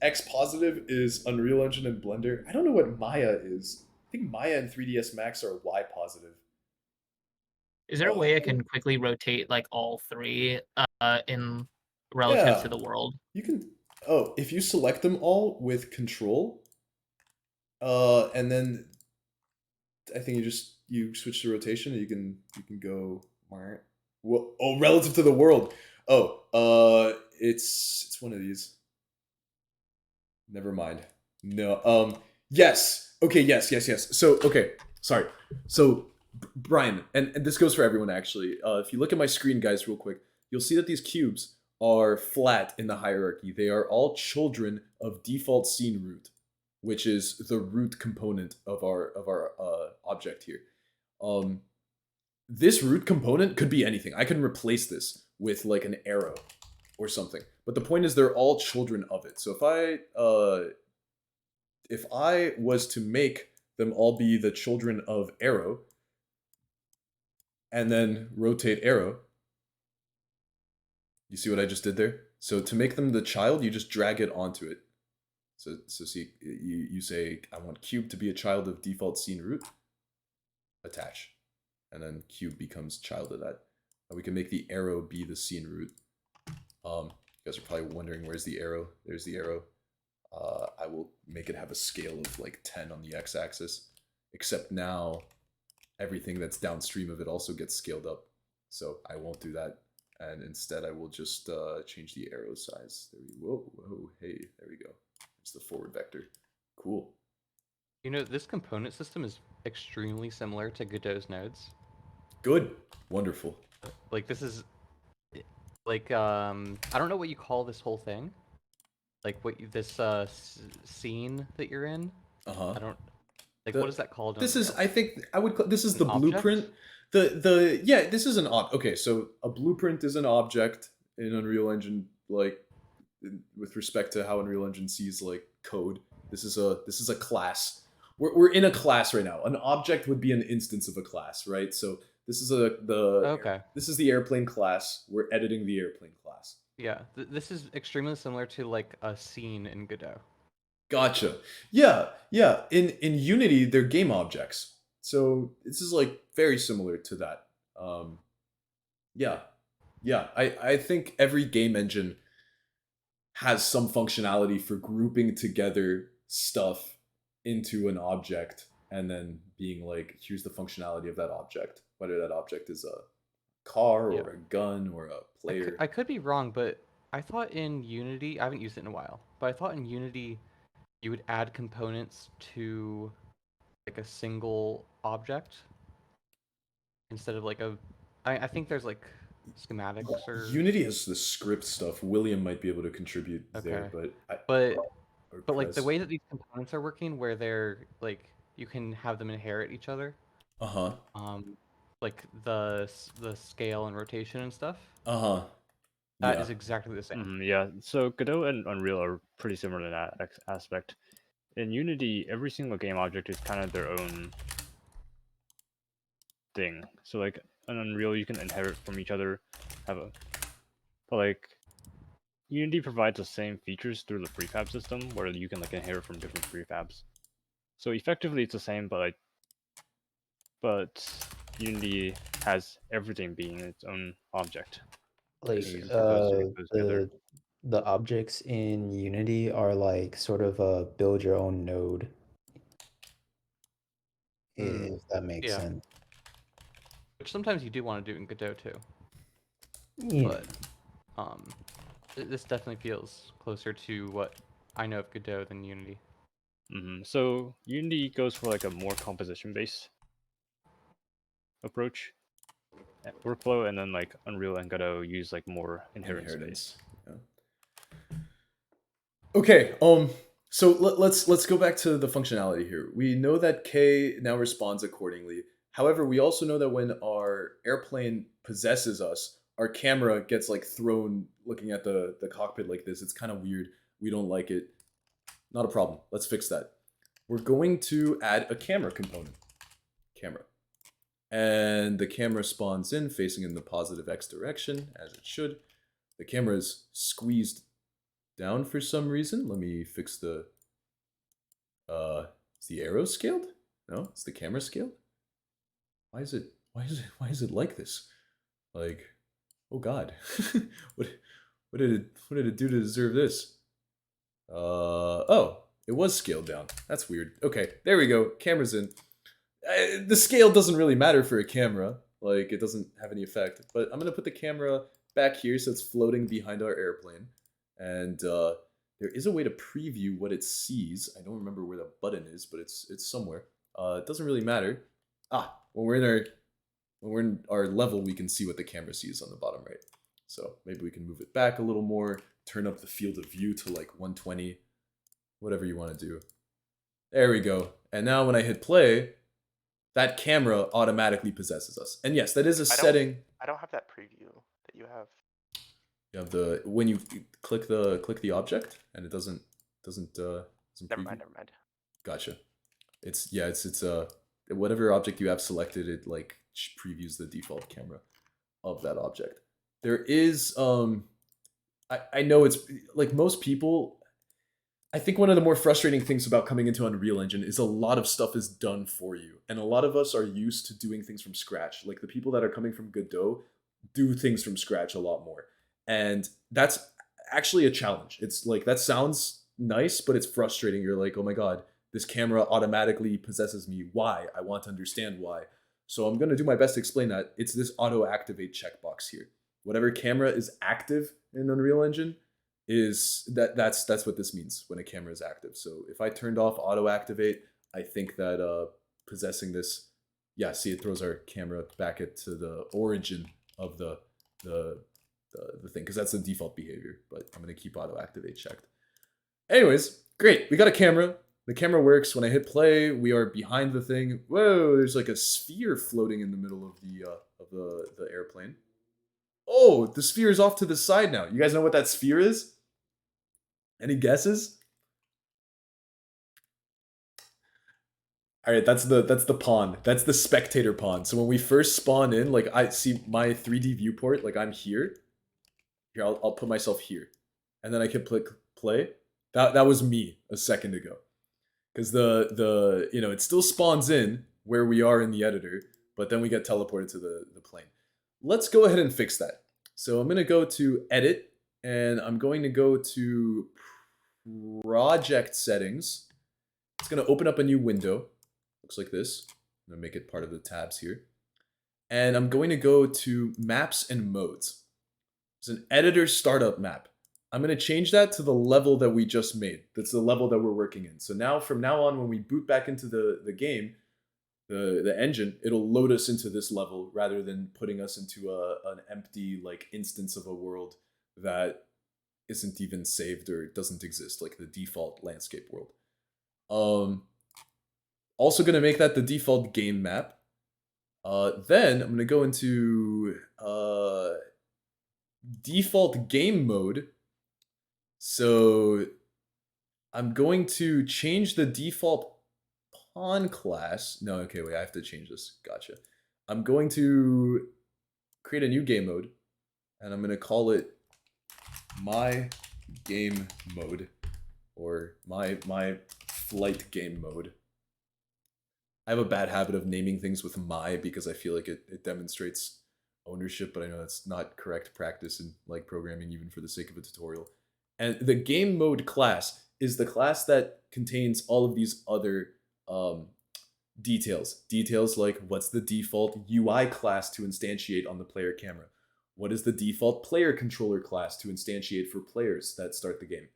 X positive is Unreal Engine and Blender. I don't know what Maya is. I think Maya and 3ds Max are Y positive. Is there a way I can quickly rotate like all three in relative to the world? You can. Oh, if you select them all with Control, and then I think you switch to rotation, and you can go. Well, relative to the world. It's one of these. Never mind. No. Yes. Okay. Yes. So okay. Sorry. So Brian, and this goes for everyone actually. If you look at my screen, guys, real quick, you'll see that these cubes are flat in the hierarchy. They are all children of default scene root, which is the root component of our object here. This root component could be anything. I can replace this with like an arrow or something. But the point is they're all children of it. So if I was to make them all be the children of arrow and then rotate arrow, you see what I just did there? So to make them the child, you just drag it onto it. So see, you say, I want cube to be a child of default scene root, attach. And then cube becomes child of that. And we can make the arrow be the scene root. You guys are probably wondering, where's the arrow? There's the arrow. I will make it have a scale of like 10 on the x-axis, except now everything that's downstream of it also gets scaled up. So I won't do that. And instead I will just change the arrow size. There we go. Whoa, hey, there we go. It's the forward vector. Cool. You know, this component system is extremely similar to Godot's nodes. Good. Wonderful. Like, this is, like, I don't know what you call this whole thing. Like, this scene that you're in. Uh-huh. I don't, like, what is that called? This is, I think, I would call, this is An the object? blueprint. Yeah, this is an okay, so a blueprint is an object in Unreal Engine, like, with respect to how Unreal Engine sees, like, code. This is a class. We're in a class right now. An object would be an instance of a class, right? So this is this is the airplane class. We're editing the airplane class. Yeah, this is extremely similar to, like, a scene in Godot. Gotcha. Yeah. In Unity, they're game objects. So this is like very similar to that. Yeah, yeah. I think every game engine has some functionality for grouping together stuff into an object and then being like, here's the functionality of that object, whether that object is a car Yeah. or a gun or a player. I could be wrong, but I thought in Unity, I haven't used it in a while, but I thought in Unity you would add components to like a single object instead of like I think there's like schematics or Unity has the script stuff. William might be able to contribute there, Okay. but But like the Prez. way that these components are working, where they're like you can have them inherit each other, Uh-huh. like the scale and rotation and stuff. Uh-huh. That is exactly the same. Yeah, so Godot and Unreal are pretty similar in that aspect. In Unity, every single game object is kind of their own thing. So like in Unreal, you can inherit from each other, but like Unity provides the same features through the prefab system, where you can like inherit from different prefabs. So effectively, it's the same, but Unity has everything being its own object. Like So you just put those together. the objects in Unity are like sort of a build your own node. If that makes Yeah. sense. Which sometimes you do want to do in Godot too. Yeah. But this definitely feels closer to what I know of Godot than Unity. So Unity goes for like a more composition-based approach, workflow, and then like Unreal and Godot use like more inheritance. Yeah. Okay. So let's go back to the functionality here. We know that K now responds accordingly. However, we also know that when our airplane possesses us, our camera gets like thrown looking at the cockpit like this. It's kind of weird. We don't like it. Not a problem. Let's fix that. We're going to add a camera component. Camera. And the camera spawns in facing in the positive X direction, as it should. The camera is squeezed down for some reason. Let me fix the... is the arrow scaled? No, it's the camera scaled? Why is it like this? Like, oh god. what did it do to deserve this? Oh, it was scaled down. That's weird. Okay, there we go. Camera's in. The scale doesn't really matter for a camera. Like, it doesn't have any effect. But I'm going to put the camera back here so it's floating behind our airplane. And there is a way to preview what it sees. I don't remember where the button is, but it's somewhere. It doesn't really matter. When we're in our level, we can see what the camera sees on the bottom right. So maybe we can move it back a little more, turn up the field of view to like 120, whatever you want to do. There we go. And now when I hit play, that camera automatically possesses us. And yes, that is a setting. I don't have that preview that you have. You have the when you click the object and it doesn't Never mind. Gotcha. It's whatever object you have selected, it like previews the default camera of that object. There is I know it's like most people. I think one of the more frustrating things about coming into Unreal Engine is a lot of stuff is done for you. And a lot of us are used to doing things from scratch. Like the people that are coming from Godot do things from scratch a lot more. And that's actually a challenge. It's like, that sounds nice, but it's frustrating. You're like, oh my God, this camera automatically possesses me. Why? I want to understand why. So I'm going to do my best to explain that. It's this auto activate checkbox here. Whatever camera is active in Unreal Engine, that's what this means when a camera is active. So if I turned off auto activate, I think that possessing this, yeah, see, it throws our camera back to the origin of the thing, because that's the default behavior. But I'm gonna keep auto activate checked. Anyways, great, we got a camera. The camera works. When I hit play, we are behind the thing. Whoa, there's like a sphere floating in the middle of the airplane. Oh, the sphere is off to the side now. You guys know what that sphere is? Any guesses? All right, that's the pawn. That's the spectator pawn. So when we first spawn in, like I see my 3D viewport, like I'm here. Here, I'll put myself here, and then I can click play. That was me a second ago, because the it still spawns in, where we are in the editor, but then we get teleported to the plane. Let's go ahead and fix that. So I'm going to go to edit, and I'm going to go to project settings. It's going to open up a new window. Looks like this. I'm going to make it part of the tabs here. And I'm going to go to maps and modes. It's an editor startup map. I'm going to change that to the level that we just made. That's the level that we're working in. So now, from now on, when we boot back into the game, the engine, it'll load us into this level rather than putting us into an empty like instance of a world that isn't even saved or doesn't exist, like the default landscape world. Also going to make that the default game map. Then I'm going to go into default game mode. So I'm going to change the default pawn class. No, okay, wait, I have to change this. Gotcha. I'm going to create a new game mode, and I'm going to call it my game mode, or my flight game mode. I have a bad habit of naming things with my because I feel like it demonstrates ownership, but I know that's not correct practice in like programming, even for the sake of a tutorial. And the game mode class is the class that contains all of these other details. Details like what's the default UI class to instantiate on the player camera? What is the default player controller class to instantiate for players that start the game?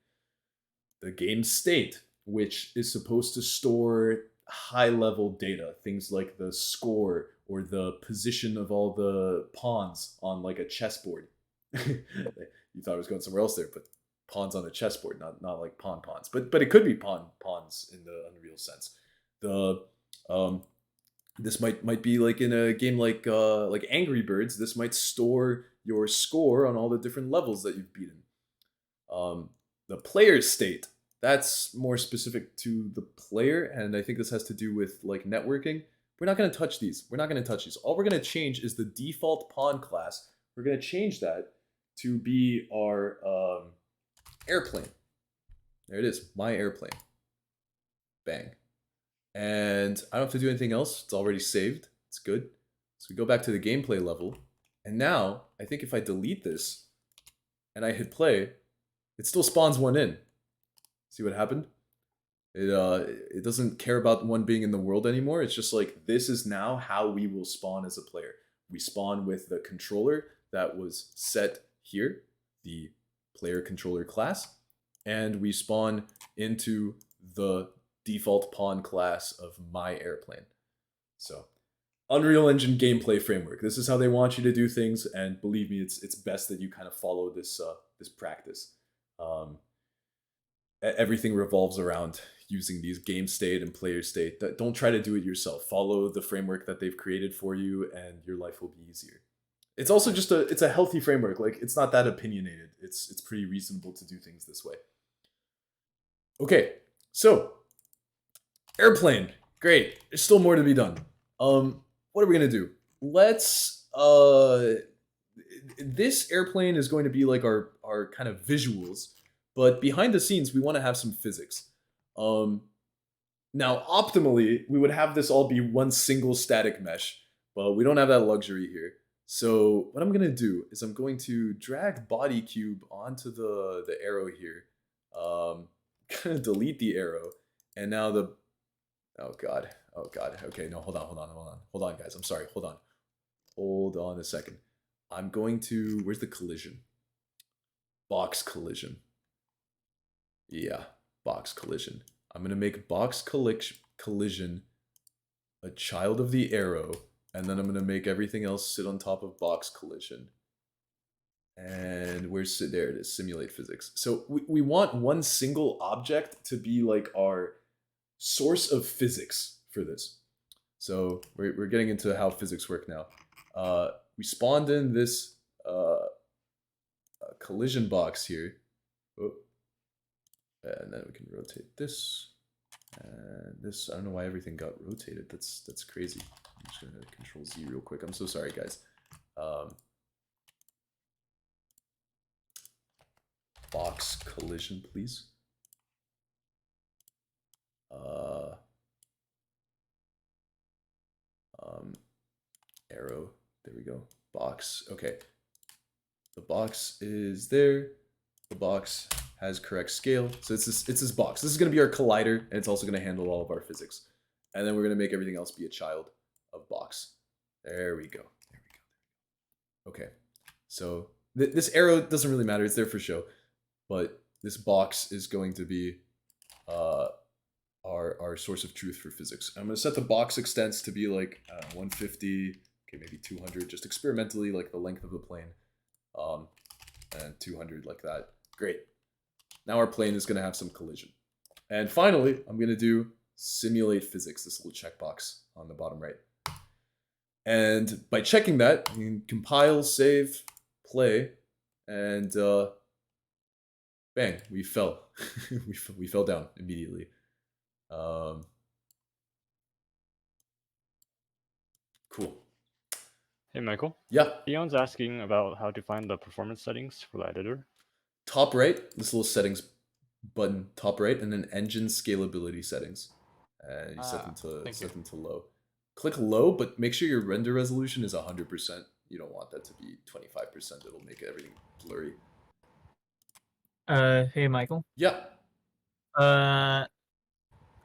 The game state, which is supposed to store high-level data, things like the score or the position of all the pawns on like a chessboard. You thought I was going somewhere else there, but pawns on a chessboard, not like pawns, but it could be pawns in the Unreal sense. The this might be like in a game like Angry Birds. This might store your score on all the different levels that you've beaten. The player state, that's more specific to the player, and I think this has to do with like networking. We're not going to touch these. We're not going to touch these. All we're going to change is the default pawn class. We're going to change that to be our airplane. There it is, my airplane. Bang. And I don't have to do anything else. It's already saved. It's good. So we go back to the gameplay level. And now, I think if I delete this and I hit play, it still spawns one in. See what happened? It doesn't care about one being in the world anymore. It's just like, this is now how we will spawn as a player. We spawn with the controller that was set here, the player controller class, and we spawn into the default pawn class of my airplane. So, Unreal Engine gameplay framework. This is how they want you to do things, and believe me, it's best that you kind of follow this this practice. Everything revolves around using these game state and player state. Don't try to do it yourself. Follow the framework that they've created for you, and your life will be easier. It's also just it's a healthy framework. Like, it's not that opinionated. It's pretty reasonable to do things this way. Okay, so airplane, great. There's still more to be done. What are we gonna do? Let's this airplane is going to be like our kind of visuals, but behind the scenes we want to have some physics. Now optimally we would have this all be one single static mesh, but we don't have that luxury here. So what I'm gonna do is I'm going to drag body cube onto the arrow here. Gonna delete the arrow, and now the oh god. Okay, no, hold on, guys. I'm sorry. Hold on a second. I'm going to, where's the collision? Box collision. Yeah, box collision. I'm gonna make box collision a child of the arrow, and then I'm gonna make everything else sit on top of box collision. And where's it? There it is. Simulate physics. So we want one single object to be like our source of physics for this. So we're getting into how physics work now. We spawned in this collision box here. Oh. And then we can rotate this. And this, I don't know why everything got rotated. That's crazy. I'm just gonna Control Z real quick. I'm so sorry, guys. Box collision, please. Arrow. There we go. Box. Okay. The box is there. The box has correct scale. So it's this box. This is going to be our collider, and it's also going to handle all of our physics. And then we're going to make everything else be a child of box. There we go. There we go. Okay. So this arrow doesn't really matter. It's there for show. But this box is going to be our source of truth for physics. I'm going to set the box extents to be like 150, okay, maybe 200, just experimentally, like the length of the plane. And 200 like that. Great. Now our plane is going to have some collision. And finally, I'm going to do simulate physics, this little checkbox on the bottom right. And by checking that, you can compile, save, play, and bang, we fell. we fell down immediately. Cool. Hey, Michael. Yeah. Theon's asking about how to find the performance settings for the editor. Top right, this little settings button, top right, and then engine scalability settings. And you set them to low. Click low, but make sure your render resolution is 100%. You don't want that to be 25%. It'll make everything blurry. Hey, Michael. Yeah.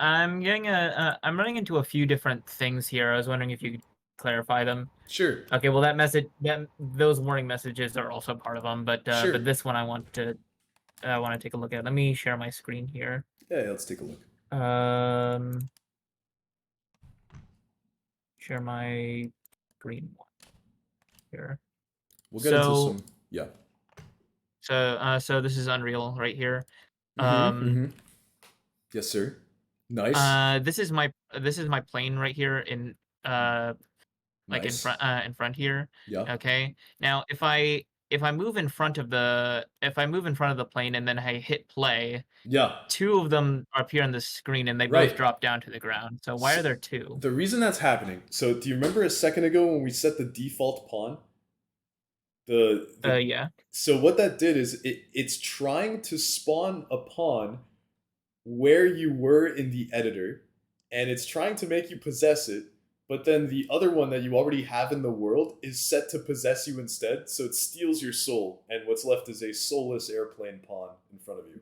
I'm getting I'm running into a few different things here. I was wondering if you could clarify them. Sure. Okay, well those warning messages are also part of them, but Sure. but this one I want to take a look at. Let me share my screen here. Yeah, let's take a look. Share my green one here. We'll get into some. Yeah. So this is Unreal right here. Yes, sir. Nice. This is my plane right here in like Nice. in front here. Yeah. Okay. Now if I move in front of the plane and then I hit play, Yeah. two of them appear on the screen and they Right. both drop down to the ground. So why are there two? The reason that's happening. So do you remember a second ago when we set the default pawn? Yeah. So what that did is it's trying to spawn a pawn where you were in the editor, and it's trying to make you possess it, but then the other one that you already have in the world is set to possess you instead, so it steals your soul, and what's left is a soulless airplane pawn in front of you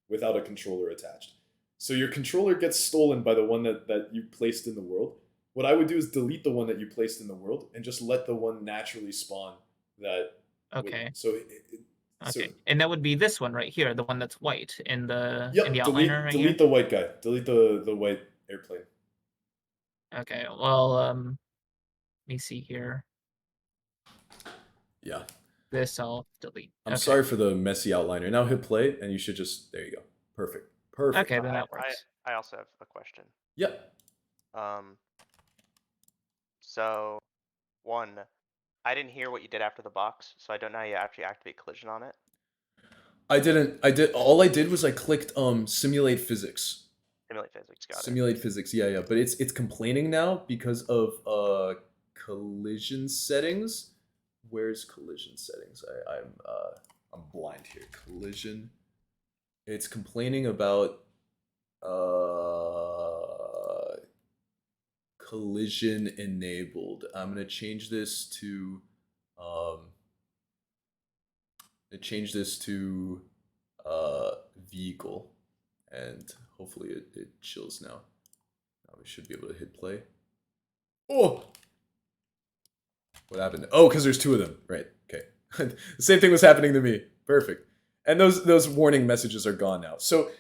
without a controller attached. So your controller gets stolen by the one that you placed in the world. What I would do is delete the one that you placed in the world and just let the one naturally spawn that. Okay. So And that would be this one right here, the one that's white in the delete outliner right here. Delete the white guy. Delete the white airplane. Okay. Well, let me see here. Yeah. This I'll delete. I'm sorry for the messy outliner. Now hit play, and you should just there you go. Perfect. Okay, then that works. I also have a question. Yep. So, one, I didn't hear what you did after the box, so I don't know how you actually activate collision on it. I didn't. All I did was I clicked simulate physics. Simulate physics, got it. Simulate physics, yeah. But it's complaining now because of collision settings. Where's collision settings? I'm blind here. Collision. It's complaining about collision enabled. I'm gonna change this to vehicle, and hopefully it chills now. Now we should be able to hit play. Oh, what happened? Oh, because there's two of them. Right. Okay. The same thing was happening to me. Perfect. And those warning messages are gone now. So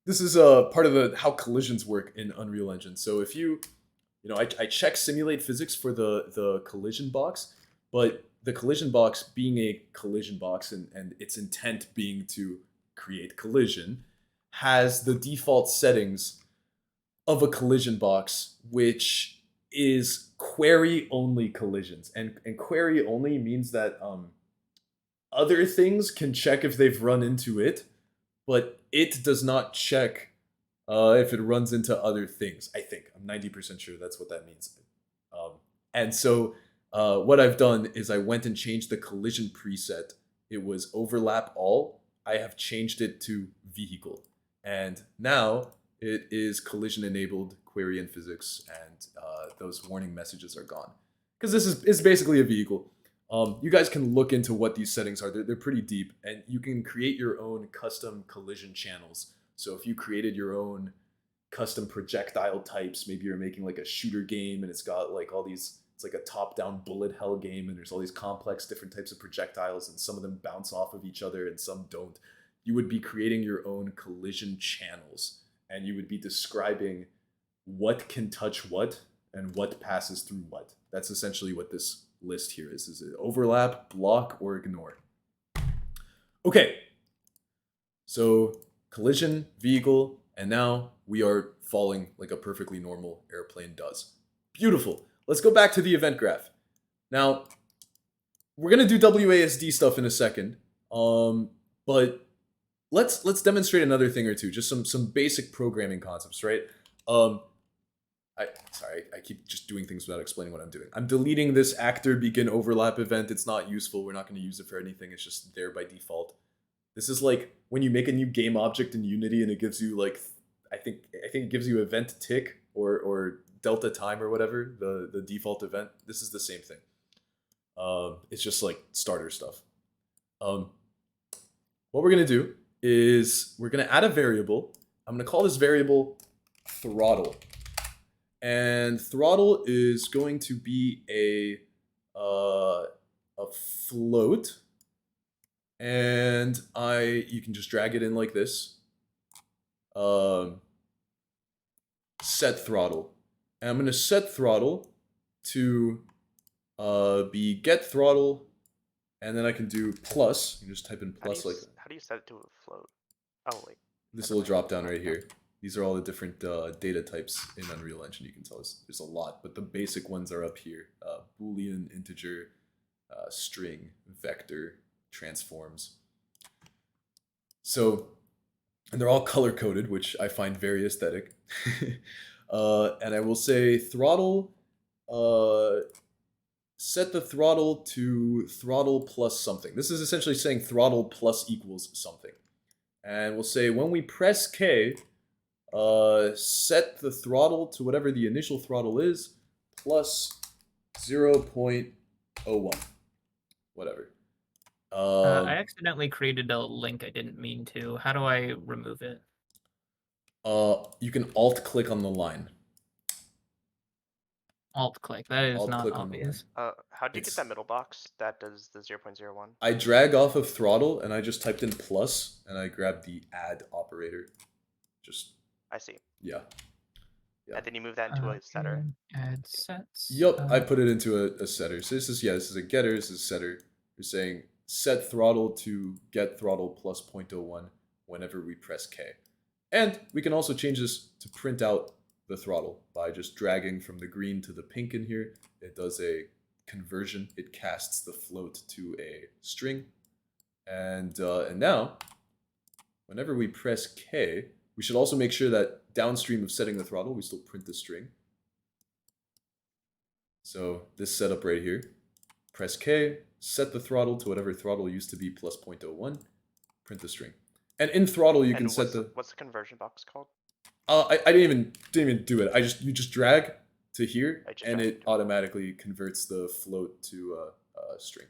this is part of how collisions work in Unreal Engine. So if I check simulate physics for the collision box, but the collision box being a collision box and its intent being to create collision has the default settings of a collision box, which is query only collisions. And query only means that other things can check if they've run into it, but it does not check if it runs into other things. I think I'm 90% sure that's what that means. And so what I've done is I went and changed the collision preset. It was overlap all. I have changed it to vehicle, and now it is collision enabled query in physics, and those warning messages are gone. Because this is basically a vehicle. You guys can look into what these settings are. They're pretty deep, and you can create your own custom collision channels. So if you created your own custom projectile types, maybe you're making like a shooter game and it's got like all these, it's like a top-down bullet hell game and there's all these complex different types of projectiles and some of them bounce off of each other and some don't. You would be creating your own collision channels and you would be describing what can touch what and what passes through what. That's essentially what this list here is. Is it overlap, block, or ignore? Okay. So collision, vehicle, and now we are falling like a perfectly normal airplane does. Beautiful. Let's go back to the event graph. Now, we're gonna do WASD stuff in a second, but let's demonstrate another thing or two, just some basic programming concepts, right? Sorry, I keep just doing things without explaining what I'm doing. I'm deleting this actor begin overlap event. It's not useful. We're not going to use it for anything. It's just there by default. This is like when you make a new game object in Unity and it gives you like, I think it gives you event tick or delta time or whatever, the default event. This is the same thing. It's just like starter stuff. What we're going to do is we're going to add a variable. I'm going to call this variable throttle. And throttle is going to be a float, and you can just drag it in like this. Set throttle, and I'm going to set throttle to be get throttle, and then I can do plus. You just type in plus like. How do you set it to a float? Oh wait. This little drop down right here. These are all the different data types in Unreal Engine. You can tell there's a lot, but the basic ones are up here. Boolean, integer, string, vector, transforms. So, and they're all color-coded, which I find very aesthetic. And I will say throttle, set the throttle to throttle plus something. This is essentially saying throttle plus equals something. And we'll say when we press K, set the throttle to whatever the initial throttle is, plus 0.01. Whatever. I accidentally created a link I didn't mean to. How do I remove it? You can alt-click on the line. Alt-click. That is not Alt-click on the obvious. How do you get that middle box that does the 0.01? I drag off of throttle, and I just typed in plus, and I grabbed the add operator. Just... I see. Yeah. And then you move that into a setter. Add sets. Yup, I put it into a setter. So this is a getter, this is a setter. We're saying set throttle to get throttle plus 0.01 whenever we press K. And we can also change this to print out the throttle by just dragging from the green to the pink in here. It does a conversion. It casts the float to a string. And now, whenever we press K, we should also make sure that downstream of setting the throttle, we still print the string. So this setup right here, press K, set the throttle to whatever throttle used to be plus 0.01, print the string. And in throttle, you can set the... What's the conversion box called? I didn't even do it. You just drag to here, and it automatically converts the float to a string.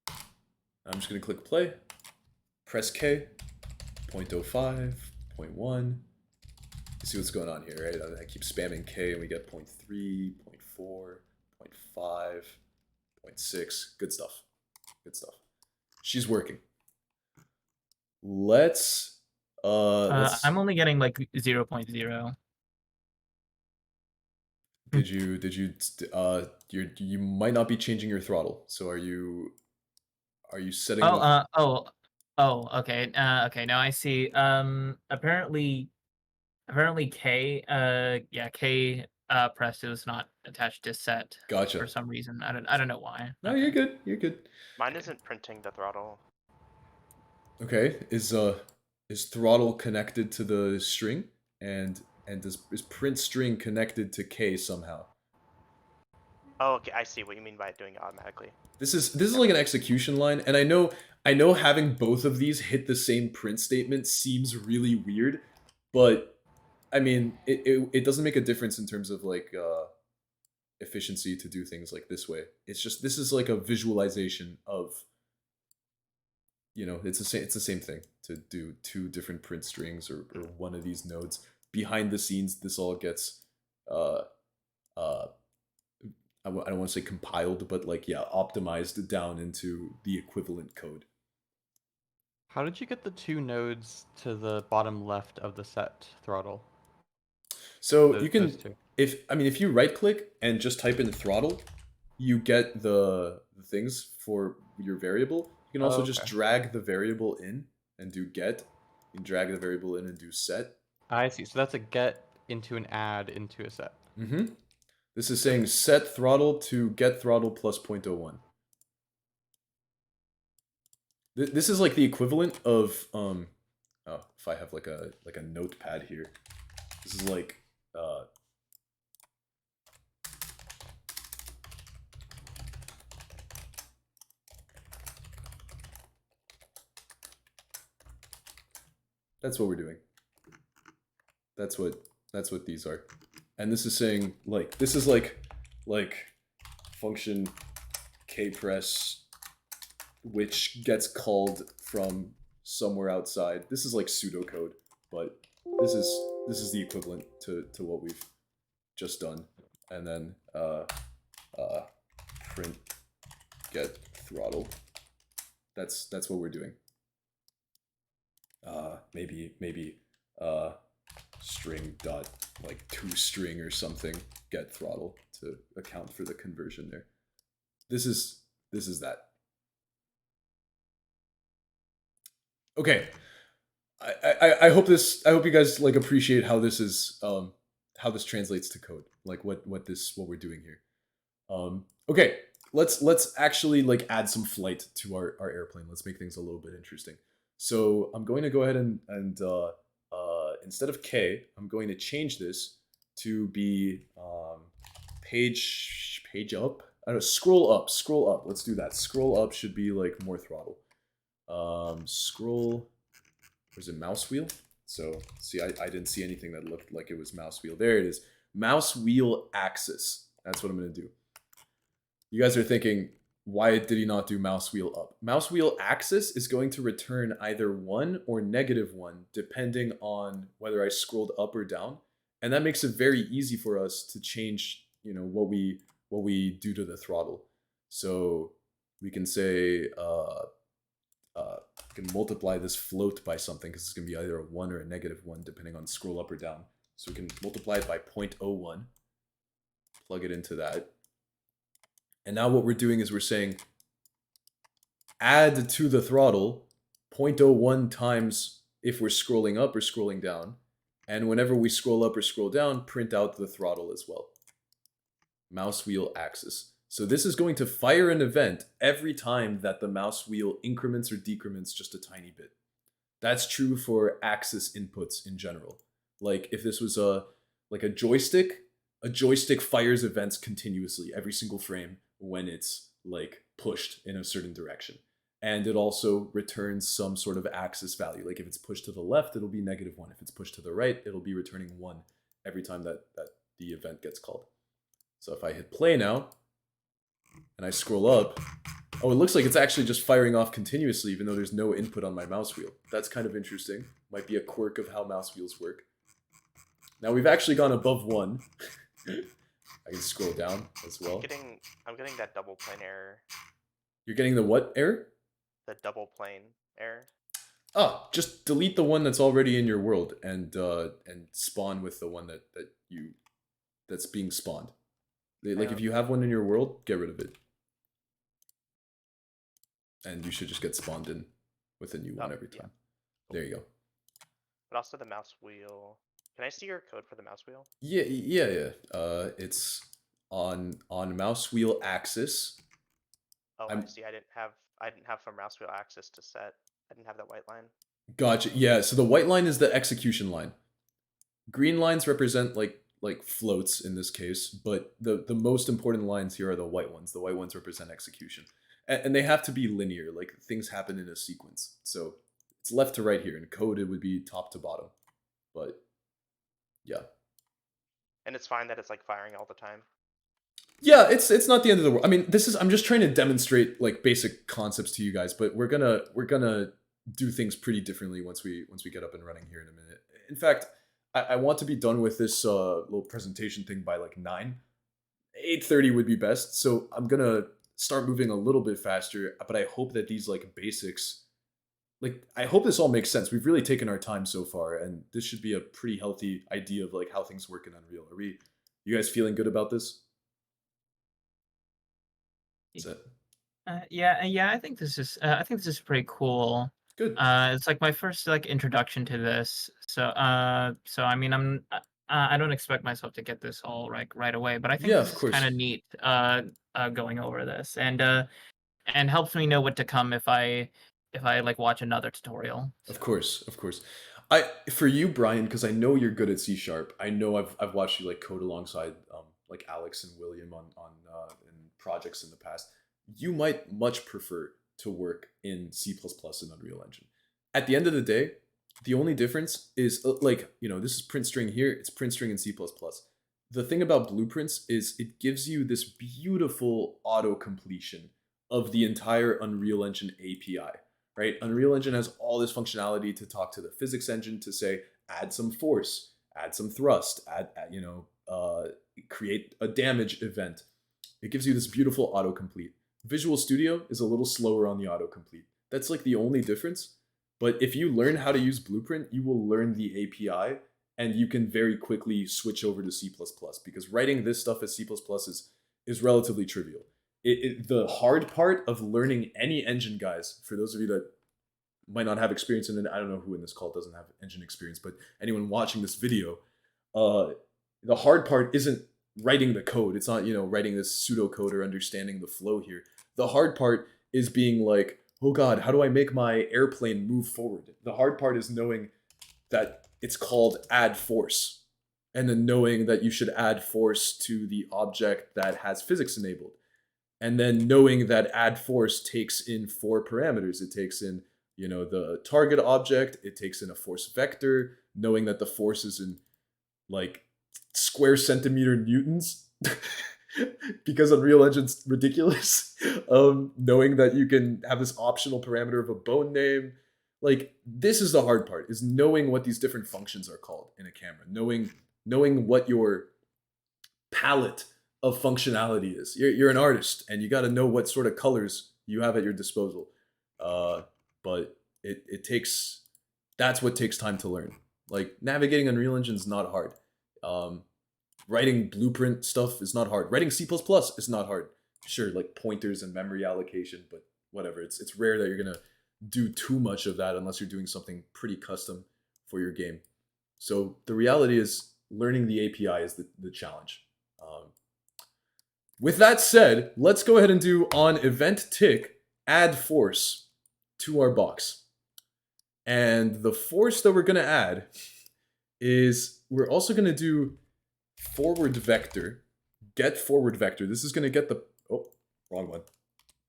I'm just going to click play, press K, 0.05, 0.1. You see what's going on here, right? I keep spamming K, and we get 0.3, 0.4, 0.5, 0.6. Good stuff. Good stuff. She's working. Let's I'm only getting like 0.0. You might not be changing your throttle. So are you setting okay. Okay, now I see. Apparently K K press is not attached to set. Gotcha. For some reason. I don't know why. No, okay. You're good. You're good. Mine isn't printing the throttle. Okay. Is throttle connected to the string? And is print string connected to K somehow? Oh, okay. I see what you mean by doing it automatically. This is like an execution line, and I know having both of these hit the same print statement seems really weird, but I mean, it doesn't make a difference in terms of like efficiency to do things like this way. It's just this is like a visualization of, you know, it's the same thing to do 2 different print strings or one of these nodes. Behind the scenes, this all gets I don't want to say compiled, but like, yeah, optimized down into the equivalent code. How did you get the 2 nodes to the bottom left of the set throttle? So Those- you can, those 2. if you right click and just type in throttle, you get the things for your variable. You can also just Okay. drag the variable in and do get. You can drag the variable in and do set. I see. So that's a get into an add into a set. Mm-hmm. This is saying set throttle to get throttle plus 0.01. This is like the equivalent of oh, if I have like a notepad here, this is like that's what we're doing. That's what these are, and this is saying like this is like function kpress, which gets called from somewhere outside. This is like pseudocode, but this is the equivalent to what we've just done. And then print get throttle. That's what we're doing. Maybe string dot like toString or something get throttle to account for the conversion there. This is that. Okay. I hope you guys like appreciate how this is how this translates to code, like what we're doing here. Okay, let's actually like add some flight to our airplane. Let's make things a little bit interesting. So I'm going to go ahead and instead of K, I'm going to change this to be page up. I don't know, scroll up. Let's do that. Scroll up should be like more throttle. Scroll, where's it, mouse wheel? So see, I didn't see anything that looked like it was mouse wheel. There it is, mouse wheel axis. That's what I'm gonna do. You guys are thinking, why did he not do mouse wheel up? Mouse wheel axis is going to return either 1 or -1, depending on whether I scrolled up or down. And that makes it very easy for us to change, you know, what we do to the throttle. So we can say, we can multiply this float by something because it's going to be either a 1 or a -1 depending on scroll up or down. So we can multiply it by 0.01, plug it into that. And now what we're doing is we're saying add to the throttle 0.01 times if we're scrolling up or scrolling down. And whenever we scroll up or scroll down, print out the throttle as well. Mouse wheel axis. So this is going to fire an event every time that the mouse wheel increments or decrements just a tiny bit. That's true for axis inputs in general. Like if this was a joystick fires events continuously every single frame when it's like pushed in a certain direction. And it also returns some sort of axis value. Like if it's pushed to the left, it'll be -1. If it's pushed to the right, it'll be returning 1 every time that the event gets called. So if I hit play now, and I scroll up, oh, it looks like it's actually just firing off continuously even though there's no input on my mouse wheel. That's kind of interesting. Might be a quirk of how mouse wheels work. Now we've actually gone above 1. I can scroll down as well. I'm getting that double plane error. You're getting the what error? The double plane error. Oh, just delete the one that's already in your world and spawn with the one that's being spawned. Like if you have one in your world, get rid of it. And you should just get spawned in with a new one every time. Yeah. There you go. But also the mouse wheel. Can I see your code for the mouse wheel? Yeah. It's on mouse wheel axis. Oh, I see. I didn't have from mouse wheel axis to set. I didn't have that white line. Gotcha. Yeah, so the white line is the execution line. Green lines represent like floats in this case, but the most important lines here are the white ones. The white ones represent execution. And they have to be linear, like things happen in a sequence. So it's left to right here. In code, it would be top to bottom. But Yeah. And it's fine that it's like firing all the time. Yeah, it's not the end of the world. I mean, I'm just trying to demonstrate like basic concepts to you guys, but we're gonna do things pretty differently once we get up and running here in a minute. In fact, I want to be done with this little presentation thing by like 9. 8:30 would be best. So I'm gonna start moving a little bit faster, but I hope that these like basics, like I hope this all makes sense. We've really taken our time so far, and this should be a pretty healthy idea of like how things work in Unreal. You guys feeling good about this? Is that Yeah. I think this is pretty cool. good? It's like my first like introduction to this. So I mean, I don't expect myself to get this all right away, but I think Yeah, this of is course. kind of neat. Going over this and helps me know what to come if I like watch another tutorial. Of course, of course. For you, Brian, because I know you're good at C#. I know I've watched you like code alongside like Alex and William on in projects in the past. You might much prefer to work in C++ and Unreal Engine. At the end of the day, the only difference is like, this is print string here, it's print string in C++. The thing about blueprints is it gives you this beautiful auto completion of the entire Unreal Engine API, right? Unreal Engine has all this functionality to talk to the physics engine to say, add some force, add some thrust, create a damage event. It gives you this beautiful autocomplete. Visual Studio is a little slower on the autocomplete. That's like the only difference. But if you learn how to use Blueprint, you will learn the API and you can very quickly switch over to C++ because writing this stuff as C++ is relatively trivial. The hard part of learning any engine, guys, for those of you that might not have experience in it, I don't know who in this call doesn't have engine experience, but anyone watching this video, the hard part isn't writing the code. It's not, writing this pseudocode or understanding the flow here. The hard part is being like, oh God, how do I make my airplane move forward? The hard part is knowing that it's called add force. And then knowing that you should add force to the object that has physics enabled. And then knowing that add force takes in 4 parameters. It takes in, the target object, it takes in a force vector, knowing that the force is in like square centimeter newtons because Unreal Engine's ridiculous. Knowing that you can have this optional parameter of a bone name. Like, this is the hard part, is knowing what these different functions are called in a camera. Knowing what your palette of functionality is. You're an artist, and you got to know what sort of colors you have at your disposal. But it takes, that's what takes time to learn. Like, navigating Unreal Engine is not hard. Writing Blueprint stuff is not hard. Writing C++ is not hard. Sure, like pointers and memory allocation, but whatever. It's rare that you're gonna do too much of that unless you're doing something pretty custom for your game. So the reality is learning the API is the challenge. With that said, let's go ahead and do on event tick add force to our box. And the force that we're gonna add is we're also gonna do forward vector, get forward vector. This is gonna get the, oh, wrong one.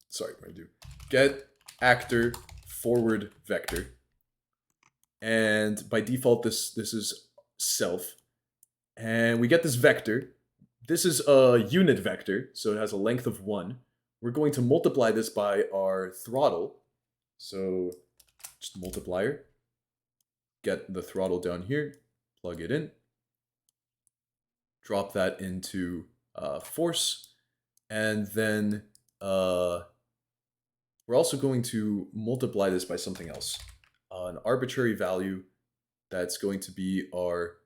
Sorry, we're gonna do get actor forward vector. And by default, this is self. And we get this vector. This is a unit vector, so it has a length of 1. We're going to multiply this by our throttle. So just multiplier. Get the throttle down here, plug it in. Drop that into force. And then we're also going to multiply this by something else. An arbitrary value that's going to be our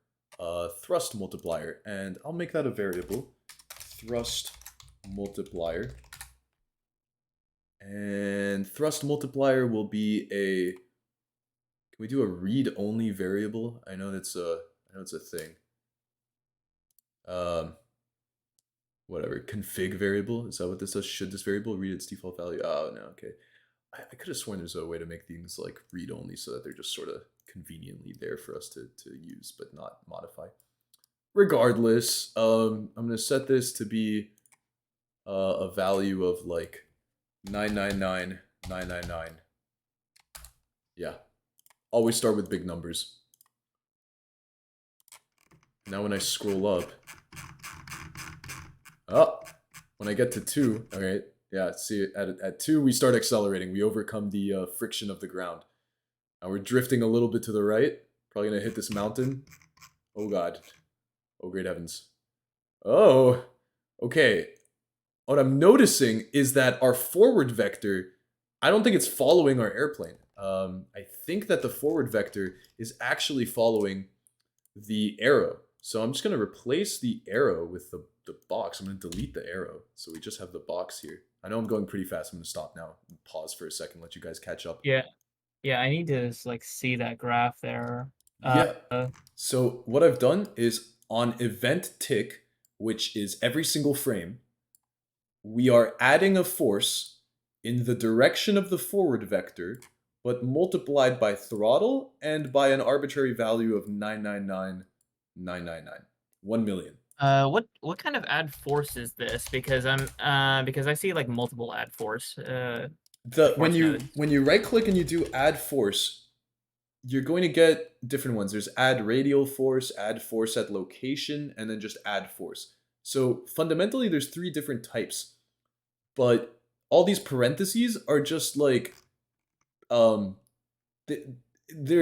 thrust multiplier. And I'll make that a variable, thrust multiplier. And thrust multiplier will be a, can we do a read-only variable? I know it's a thing. Whatever, config variable, is that what this does? Should this variable read its default value? Oh, no, okay. I could have sworn there's a way to make things like read-only so that they're just sort of conveniently there for us to use, but not modify. Regardless, I'm going to set this to be a value of like 999,999. Yeah, always start with big numbers. Now when I scroll up, oh, when I get to 2, all right, yeah, see, at 2 we start accelerating. We overcome the friction of the ground. Now we're drifting a little bit to the right. Probably gonna hit this mountain. Oh god. Oh great heavens. Oh, okay. What I'm noticing is that our forward vector, I don't think it's following our airplane. I think that the forward vector is actually following the arrow. So I'm just going to replace the arrow with the box. I'm going to delete the arrow. So we just have the box here. I know I'm going pretty fast. I'm going to stop now. Pause for a second, let you guys catch up. Yeah. Yeah, I need to like see that graph there. Yeah. So what I've done is on event tick, which is every single frame, we are adding a force in the direction of the forward vector, but multiplied by throttle and by an arbitrary value of 999,999. 1 million. What kind of add force is this? Because I see like multiple add force. When nodes. you right click and you do add force, you're going to get different ones. There's add radial force, add force at location, and then just add force. So fundamentally, there's 3 different types, but all these parentheses are just like, they're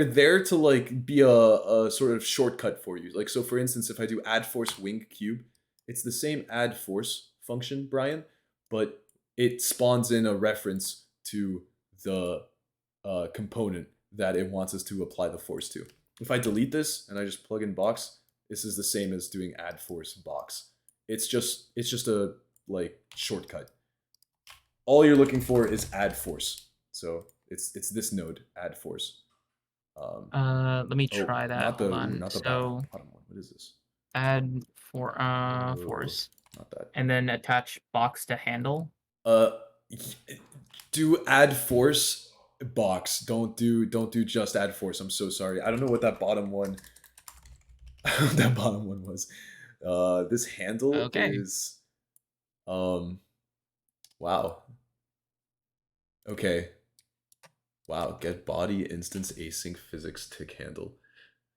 there to like be a sort of shortcut for you. Like, so for instance, if I do add force wing cube, it's the same add force function, Brian, but it spawns in a reference to the component that it wants us to apply the force to. If I delete this and I just plug in box, this is the same as doing add force box. It's just a like shortcut. All you're looking for is add force. So it's this node, add force. Let me try that. Not the, Hold on. not the So bottom one. What is this? add for force, Not that. and then attach box to handle. Do add force box. Don't do just add force. I'm so sorry. I don't know what that bottom one was. This handle is wow. Okay. Wow, get body instance async physics tick handle.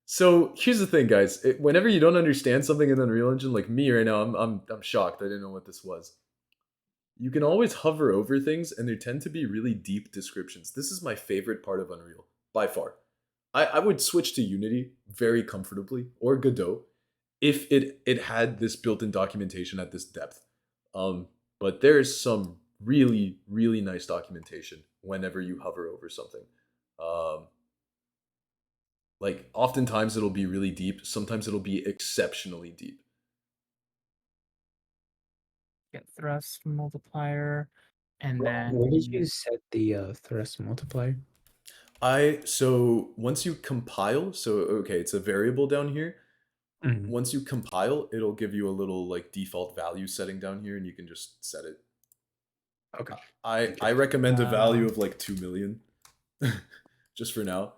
So here's the thing, guys. Whenever you don't understand something in Unreal Engine, like me right now, I'm shocked. I didn't know what this was. You can always hover over things, and there tend to be really deep descriptions. This is my favorite part of Unreal, by far. I would switch to Unity very comfortably, or Godot, if it had this built-in documentation at this depth. But there's some really, really nice documentation whenever you hover over something. Like, oftentimes it'll be really deep. Sometimes it'll be exceptionally deep. Get thrust multiplier, and then Where did you set the thrust multiplier? So once you compile, so okay, it's a variable down here. Mhm. Once you compile, it'll give you a little like default value setting down here, and you can just set it. Okay. I recommend a value of like 2 million, just for now.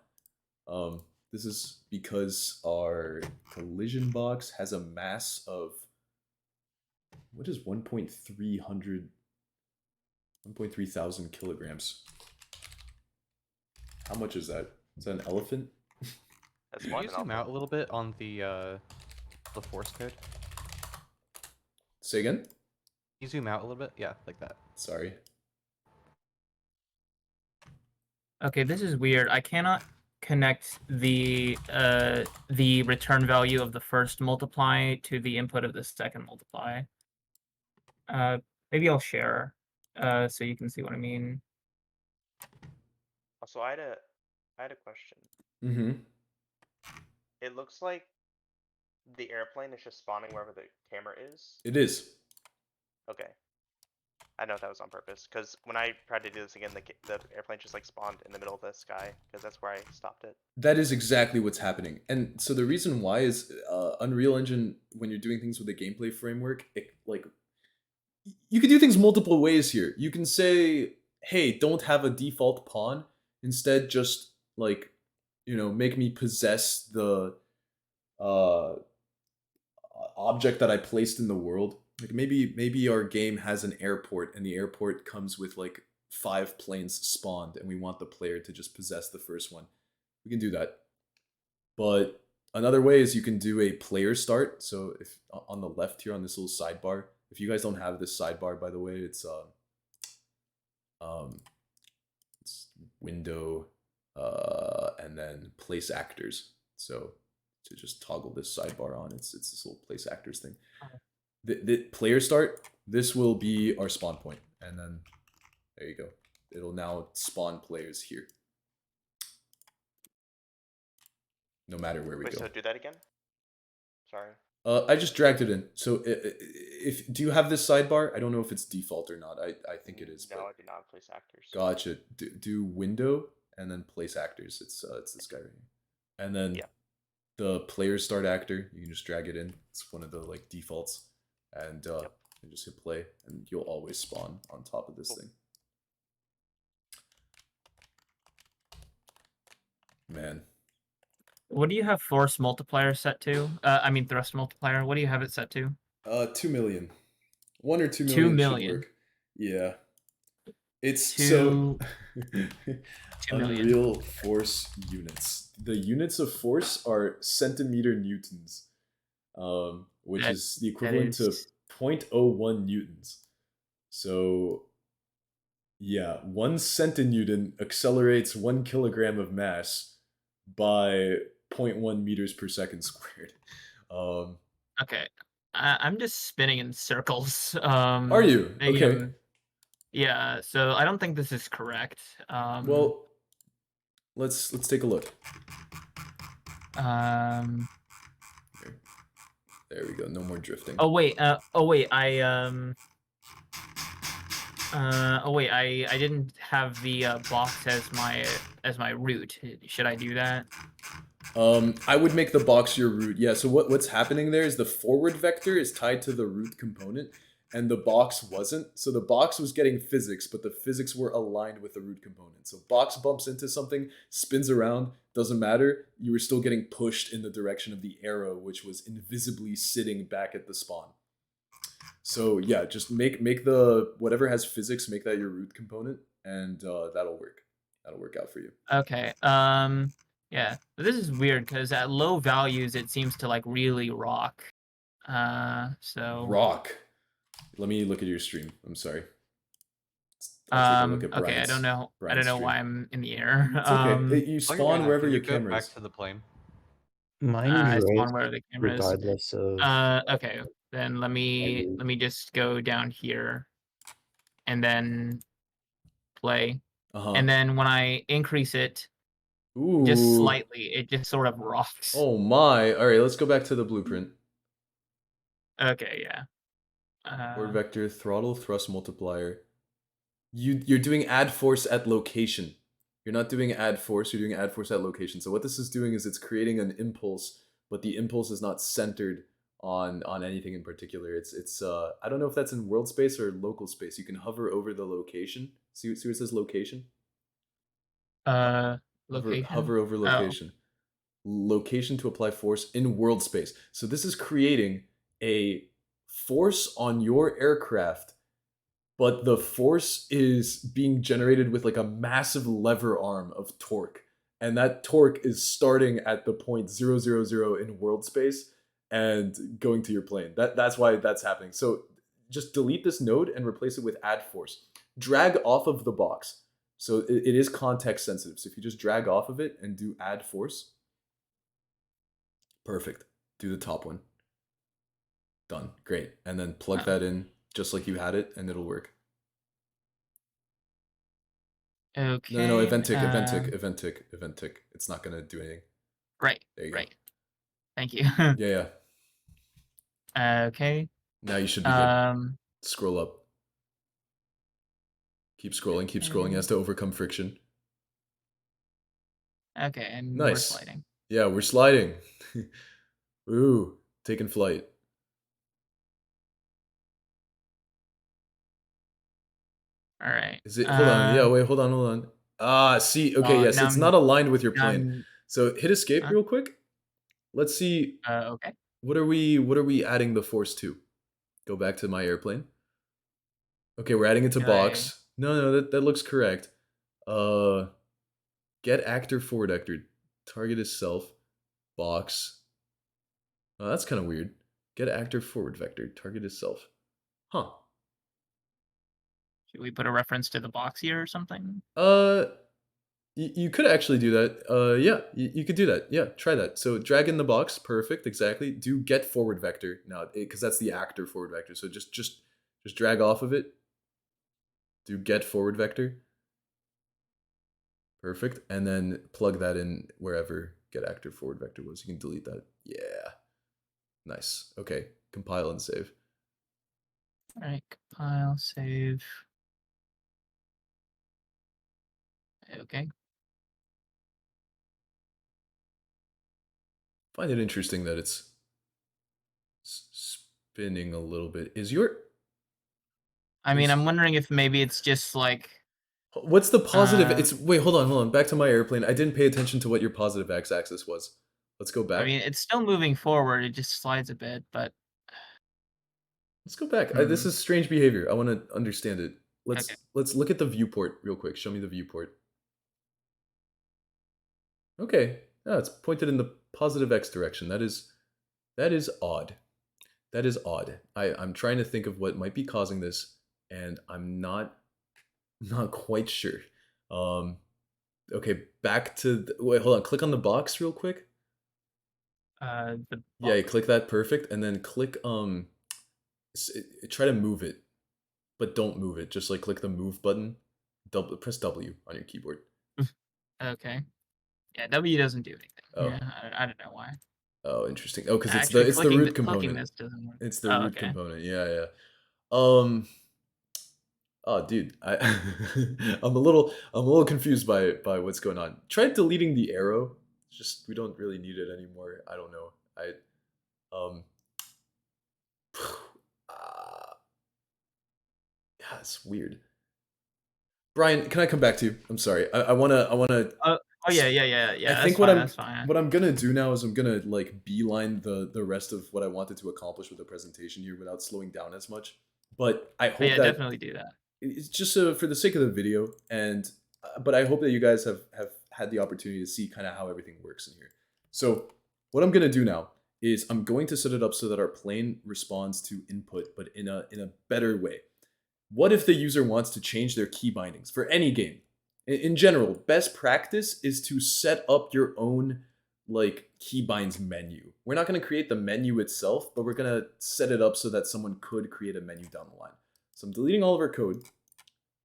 This is because our collision box has a mass of, what is 1.3 thousand kilograms. How much is that? Is that an elephant? That's Can more you than zoom I'll out a little bit on the force code? Say again? Can you zoom out a little bit? Yeah, like that. Sorry. okay, this is weird. I cannot connect the return value of the first multiply to the input of the second multiply. Maybe I'll share so you can see what I mean. Also, I had a question. Mm-hmm. It looks like the airplane is just spawning wherever the camera is. It is. Okay. I know that was on purpose, because when I tried to do this again, the airplane just like spawned in the middle of the sky, because that's where I stopped it. That is exactly what's happening. And so the reason why is Unreal Engine, when you're doing things with a gameplay framework, you can do things multiple ways here. You can say, hey, don't have a default pawn. Instead, just like, make me possess the object that I placed in the world. Like maybe our game has an airport, and the airport comes with like 5 planes spawned, and we want the player to just possess the first one. We can do that. But Another way is you can do a player start. So if on the left here on this little sidebar, if you guys don't have this sidebar, by the way, it's window and then place actors. So to just toggle this sidebar on, it's this little place actors thing. The player start, this will be our spawn point, and then there you go. It'll now spawn players here. No matter where we Wait, go. so do that again? Sorry. I just dragged it in. So if do you have this sidebar? I don't know if it's default or not. I think it is. No, but... I do not place actors. Gotcha. Do window and then place actors. It's this guy right here. And then the player start actor, you can just drag it in. It's one of the like defaults. And you just hit play and you'll always spawn on top of this thing. Man. What do you have force multiplier set to? I mean thrust multiplier. What do you have it set to? 2 million. 1 or 2 million. 2 million. Should work. Yeah. It's 2 so 2 million. Unreal force units. The units of force are centimeter newtons, which is the equivalent to 0.01 newtons. So yeah, 1 centinewton accelerates 1 kilogram of mass by 0.1 meters per second squared. Okay, I'm just spinning in circles. Are you? Okay. Yeah, so I don't think this is correct. Well, let's take a look. There we go. No more drifting. Oh wait. I didn't have the box as my root. Should I do that? I would make the box your root. Yeah, so what's happening there is the forward vector is tied to the root component, and the box wasn't. So the box was getting physics, but the physics were aligned with the root component. So box bumps into something, spins around, doesn't matter. You were still getting pushed in the direction of the arrow, which was invisibly sitting back at the spawn. So yeah, just make the whatever has physics, make that your root component, and that'll work. That'll work out for you. Okay. Yeah, but this is weird because at low values it seems to like really rock. So rock. Let me look at your stream. I'm sorry. I'll take a look at okay, I don't know. I Brian's don't know stream. why I'm in the air. It's okay. You spawn wherever your camera is. Back to the plane. Mine I is spawn where the camera is. regardless of. Okay, then let me just go down here, and then play, and then when I increase it, just slightly, it just sort of rocks. Oh my! All right, let's go back to the blueprint. Okay, yeah. Forward vector, throttle, thrust multiplier. You're doing add force at location. You're not doing add force, you're doing add force at location. So what this is doing is it's creating an impulse, but the impulse is not centered on anything in particular. It's I don't know if that's in world space or local space. You can hover over the location. See where it says location? Location? Hover over location. Location to apply force in world space. So this is creating a force on your aircraft, but the force is being generated with like a massive lever arm of torque. And that torque is starting at the 0.000 in world space and going to your plane. That's why that's happening. So just delete this node and replace it with add force. Drag off of the box. So it is context sensitive. So if you just drag off of it and do add force, perfect. Do the top one. Done. Great. And then plug that in just like you had it, and it'll work. Okay. No, event tick. It's not gonna do anything. Right. There you go. Thank you. Yeah. Okay. Now you should be good. Scroll up. Keep scrolling. Keep scrolling. It has to overcome friction. Okay, and nice. We're sliding. Yeah, we're sliding. Ooh, taking flight. All right. Is it? Hold on. Yeah, wait. Hold on. See. Okay. Yes, it's not aligned with your plane. So hit escape real quick. Let's see. Okay. What are we adding the force to? Go back to my airplane. Okay, we're adding it to box. No, that looks correct. Get actor forward actor. Target is self. Box. Oh, that's kind of weird. Get actor forward vector. Target is self. Huh. Should we put a reference to the box here or something? You could actually do that. Yeah, you could do that. Yeah, try that. So drag in the box. Perfect. Exactly. Do get forward vector now, because that's the actor forward vector. So just drag off of it. Do get forward vector. Perfect. And then plug that in wherever get actor forward vector was. You can delete that. Yeah. Nice. Okay. Compile and save. All right, compile, save. Okay. Find it interesting that it's spinning a little bit. Is your... I mean, Is- I'm wondering if maybe it's just like What's the positive? Uh, It's wait, hold on. Back to my airplane. I didn't pay attention to what your positive x-axis was. Let's go back. I mean, it's still moving forward. It just slides a bit, but Let's go back. This is strange behavior. I want to understand it. Okay. Let's look at the viewport real quick. Show me the viewport. Okay. Yeah, it's pointed in the positive x direction. That is odd. That is odd. I'm trying to think of what might be causing this, and I'm not quite sure. Okay, back to wait, hold on. Click on the box real quick. Yeah, you click that. Perfect, and then click try to move it, but don't move it. Just like click the move button. Press W on your keyboard. Okay. Yeah, W doesn't do anything. Oh. Yeah, I don't know why. Oh, interesting. Oh, because it's Actually, the root component. This doesn't work. It's the root okay. component. Yeah. Oh, dude, I'm a little confused by what's going on. Try deleting the arrow. It's just we don't really need it anymore. I don't know. Yeah, it's weird. Brian, can I come back to you? I'm sorry. I wanna. Oh yeah. I think that's fine. what I'm gonna do now is I'm gonna like beeline the rest of what I wanted to accomplish with the presentation here without slowing down as much. But I hope But yeah, that definitely do that. it's just for the sake of the video, and but I hope that you guys have had the opportunity to see kind of how everything works in here. So what I'm gonna do now is I'm going to set it up so that our plane responds to input, but in a better way. What if the user wants to change their key bindings for any game? In general, best practice is to set up your own like keybinds menu. We're not going to create the menu itself, but we're going to set it up so that someone could create a menu down the line. So I'm deleting all of our code.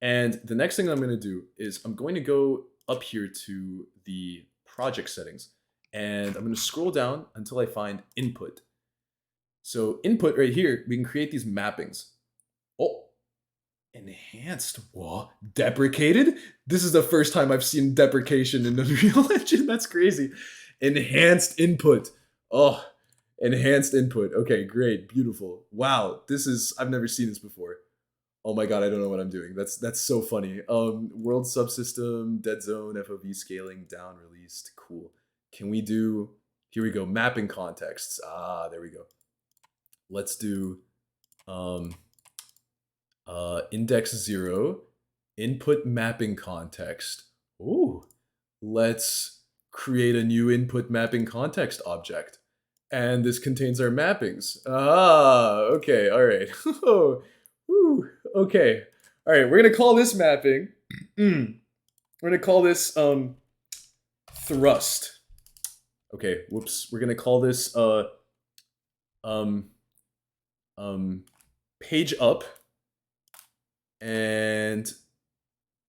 And the next thing I'm going to do is I'm going to go up here to the project settings. And I'm going to scroll down until I find input. So input right here, we can create these mappings. Oh, enhanced. Whoa, deprecated? This is the first time I've seen deprecation in Unreal Engine. That's crazy. Enhanced input. Oh, enhanced input. Okay, great, beautiful. Wow, I've never seen this before. Oh my god, I don't know what I'm doing. That's so funny. World subsystem, dead zone, FOV scaling, down, released. Cool. Can we do, here we go, mapping contexts. Ah, there we go. Let's do index 0, input mapping context. Ooh, let's create a new input mapping context object. And this contains our mappings. Ah, okay, all right. Ooh, okay. All right, we're gonna call this mapping. We're gonna call this thrust. Okay, whoops. We're gonna call this page up. And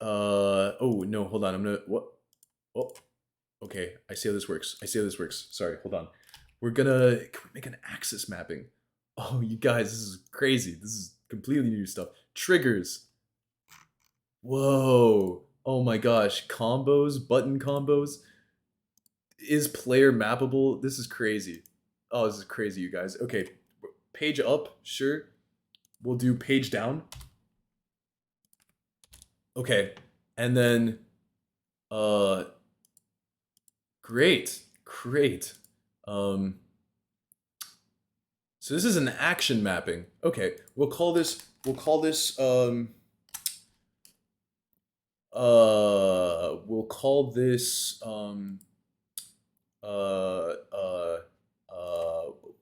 oh no, hold on. I'm gonna what? Oh, okay. I see how this works. Sorry, hold on. Can we make an axis mapping? Oh, you guys, this is crazy. This is completely new stuff. Triggers. Whoa. Oh my gosh. Combos, button combos. Is player mappable? This is crazy. Oh, this is crazy, you guys. Okay, page up, sure. We'll do page down. Okay, and then, great. So this is an action mapping. Okay, we'll call this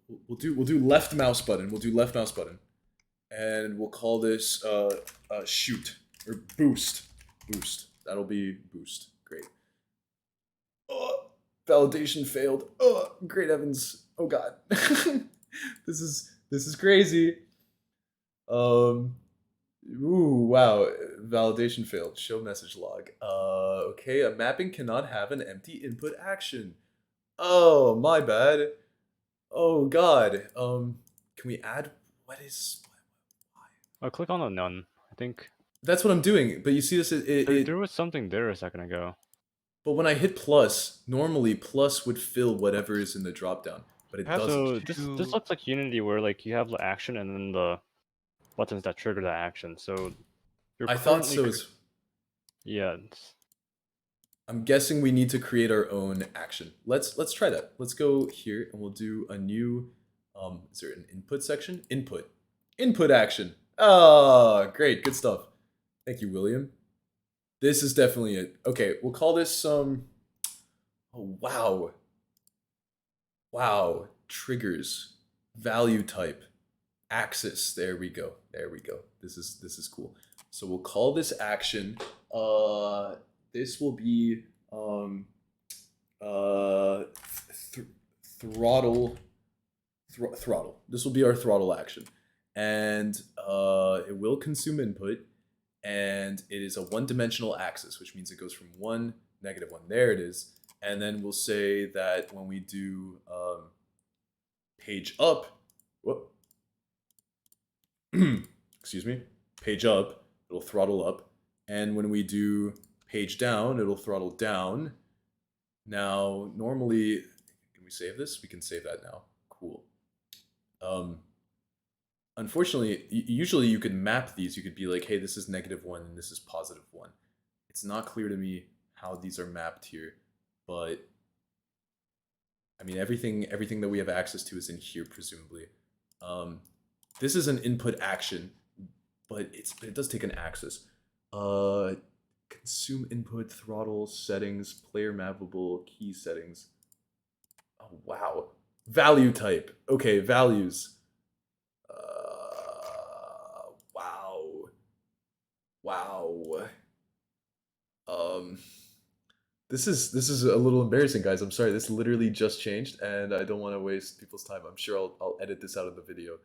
we'll do left mouse button. We'll do left mouse button, and we'll call this shoot or boost. Boost. That'll be boost. Great. Validation failed. Great heavens. Oh god. This is crazy. Ooh, wow. Validation failed. Show message log. Okay, a mapping cannot have an empty input action. Oh, my bad. Oh god. Can we add why? Click on the none. I think That's what I'm doing, but you see this there was something there a second ago. but when I hit plus, normally plus would fill whatever is in the dropdown, but it doesn't. So this looks like Unity, where like you have the action and then the buttons that trigger that action. So you're I thought currently so. yeah. it's- I'm guessing we need to create our own action. Let's try that. Let's go here and we'll do a new is there an input section? Input action. Oh, great, good stuff. Thank you, William. This is definitely it. Okay, we'll call this oh wow. Wow, triggers, value type, axis. There we go. There we go. This is cool. So we'll call this action this will be throttle. This will be our throttle action, and it will consume input, and it is a one-dimensional axis, which means it goes from 1, -1. There it is, and then we'll say that when we do page up, whoop, excuse me, page up, it'll throttle up, and when we do page down, it'll throttle down. Now, normally, can we save this? We can save that now. Cool. Unfortunately, usually you could map these. You could be like, hey, this is -1 and this is +1. It's not clear to me how these are mapped here, but I mean, everything that we have access to is in here, presumably. This is an input action, but it does take an axis. Consume input, throttle, settings, player mappable, key settings. Oh, wow. Value type. Okay, values. Wow. Wow. This is a little embarrassing, guys. I'm sorry. This literally just changed, and I don't want to waste people's time. I'm sure I'll edit this out of the video.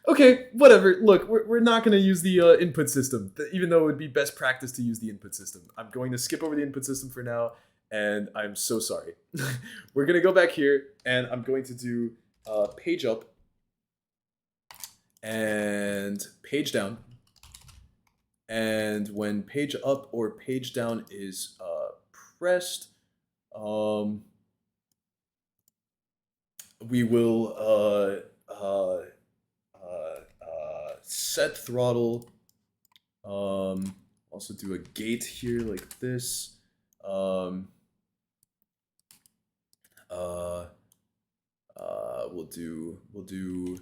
Okay, whatever. Look, we're not going to use the input system, even though it would be best practice to use the input system. I'm going to skip over the input system for now, and I'm so sorry. We're going to go back here, and I'm going to do page up and page down. And when page up or page down is pressed, we will set throttle. Also do a gate here like this. We'll do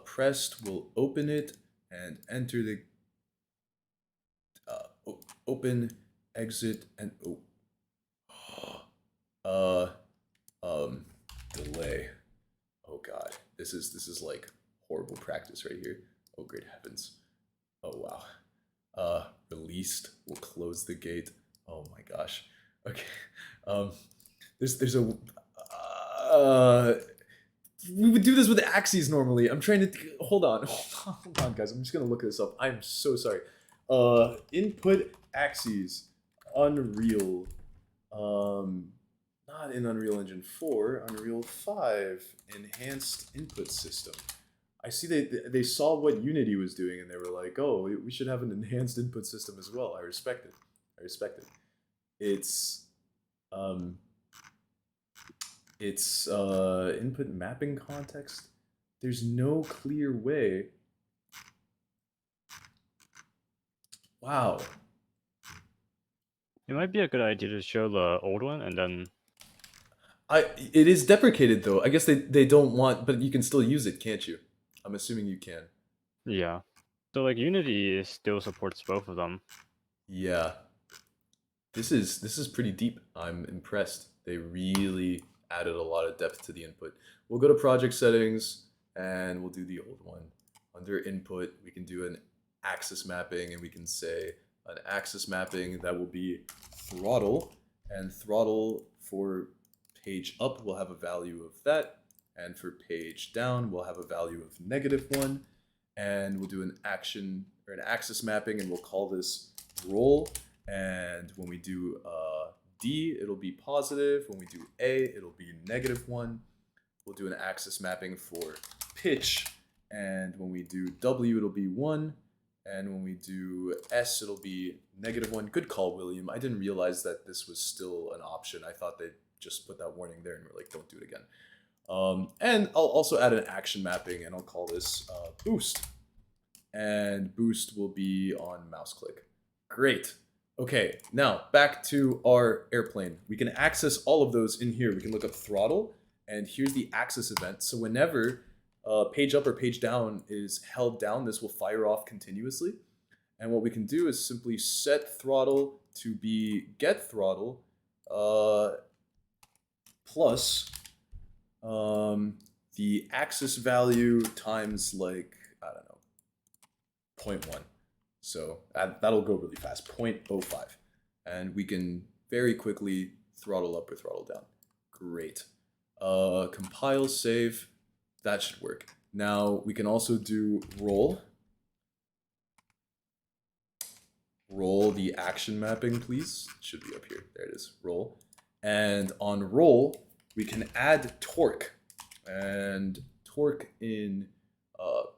pressed. We'll open it and enter the open, exit, and delay. Oh god, this is like horrible practice right here. Oh great heavens. Oh wow. Released. We'll close the gate. Oh my gosh. Okay. There's a we would do this with axes normally. I'm trying to hold on, guys. I'm just gonna look this up. I'm so sorry. Input axes, Unreal, not in Unreal Engine 4, Unreal 5, enhanced input system. I see they saw what Unity was doing and they were like, oh, we should have an enhanced input system as well. I respect it. I respect it. It's input mapping context. There's no clear way. Wow. It might be a good idea to show the old one and then. It is deprecated though. I guess they don't want, but you can still use it, can't you? I'm assuming you can. Yeah. So like Unity still supports both of them. Yeah. This is pretty deep. I'm impressed. They really added a lot of depth to the input. We'll go to project settings and we'll do the old one. Under input, we can do an axis mapping, and we can say an axis mapping that will be throttle, and throttle for page up will have a value of that, and for page down we'll have a value of -1, and we'll do an action or an axis mapping, and we'll call this roll, and when we do D, it'll be positive. When we do A, it'll be -1. We'll do an axis mapping for pitch, and when we do W, it'll be 1, and when we do S, it'll be -1. Good call, William. I didn't realize that this was still an option. I thought they'd just put that warning there and we're like, don't do it again. And I'll also add an action mapping, and I'll call this boost, and boost will be on mouse click. Great. Okay, now back to our airplane. We can access all of those in here. We can look up throttle, and here's the axis event. So whenever page up or page down is held down, this will fire off continuously. And what we can do is simply set throttle to be get throttle plus the axis value times, like, I don't know, 0.1. So that'll go really fast, 0.05. And we can very quickly throttle up or throttle down. Great. Compile, save, that should work. Now we can also do roll. Roll the action mapping, please. It should be up here. There it is, roll. And on roll, we can add torque. And torque in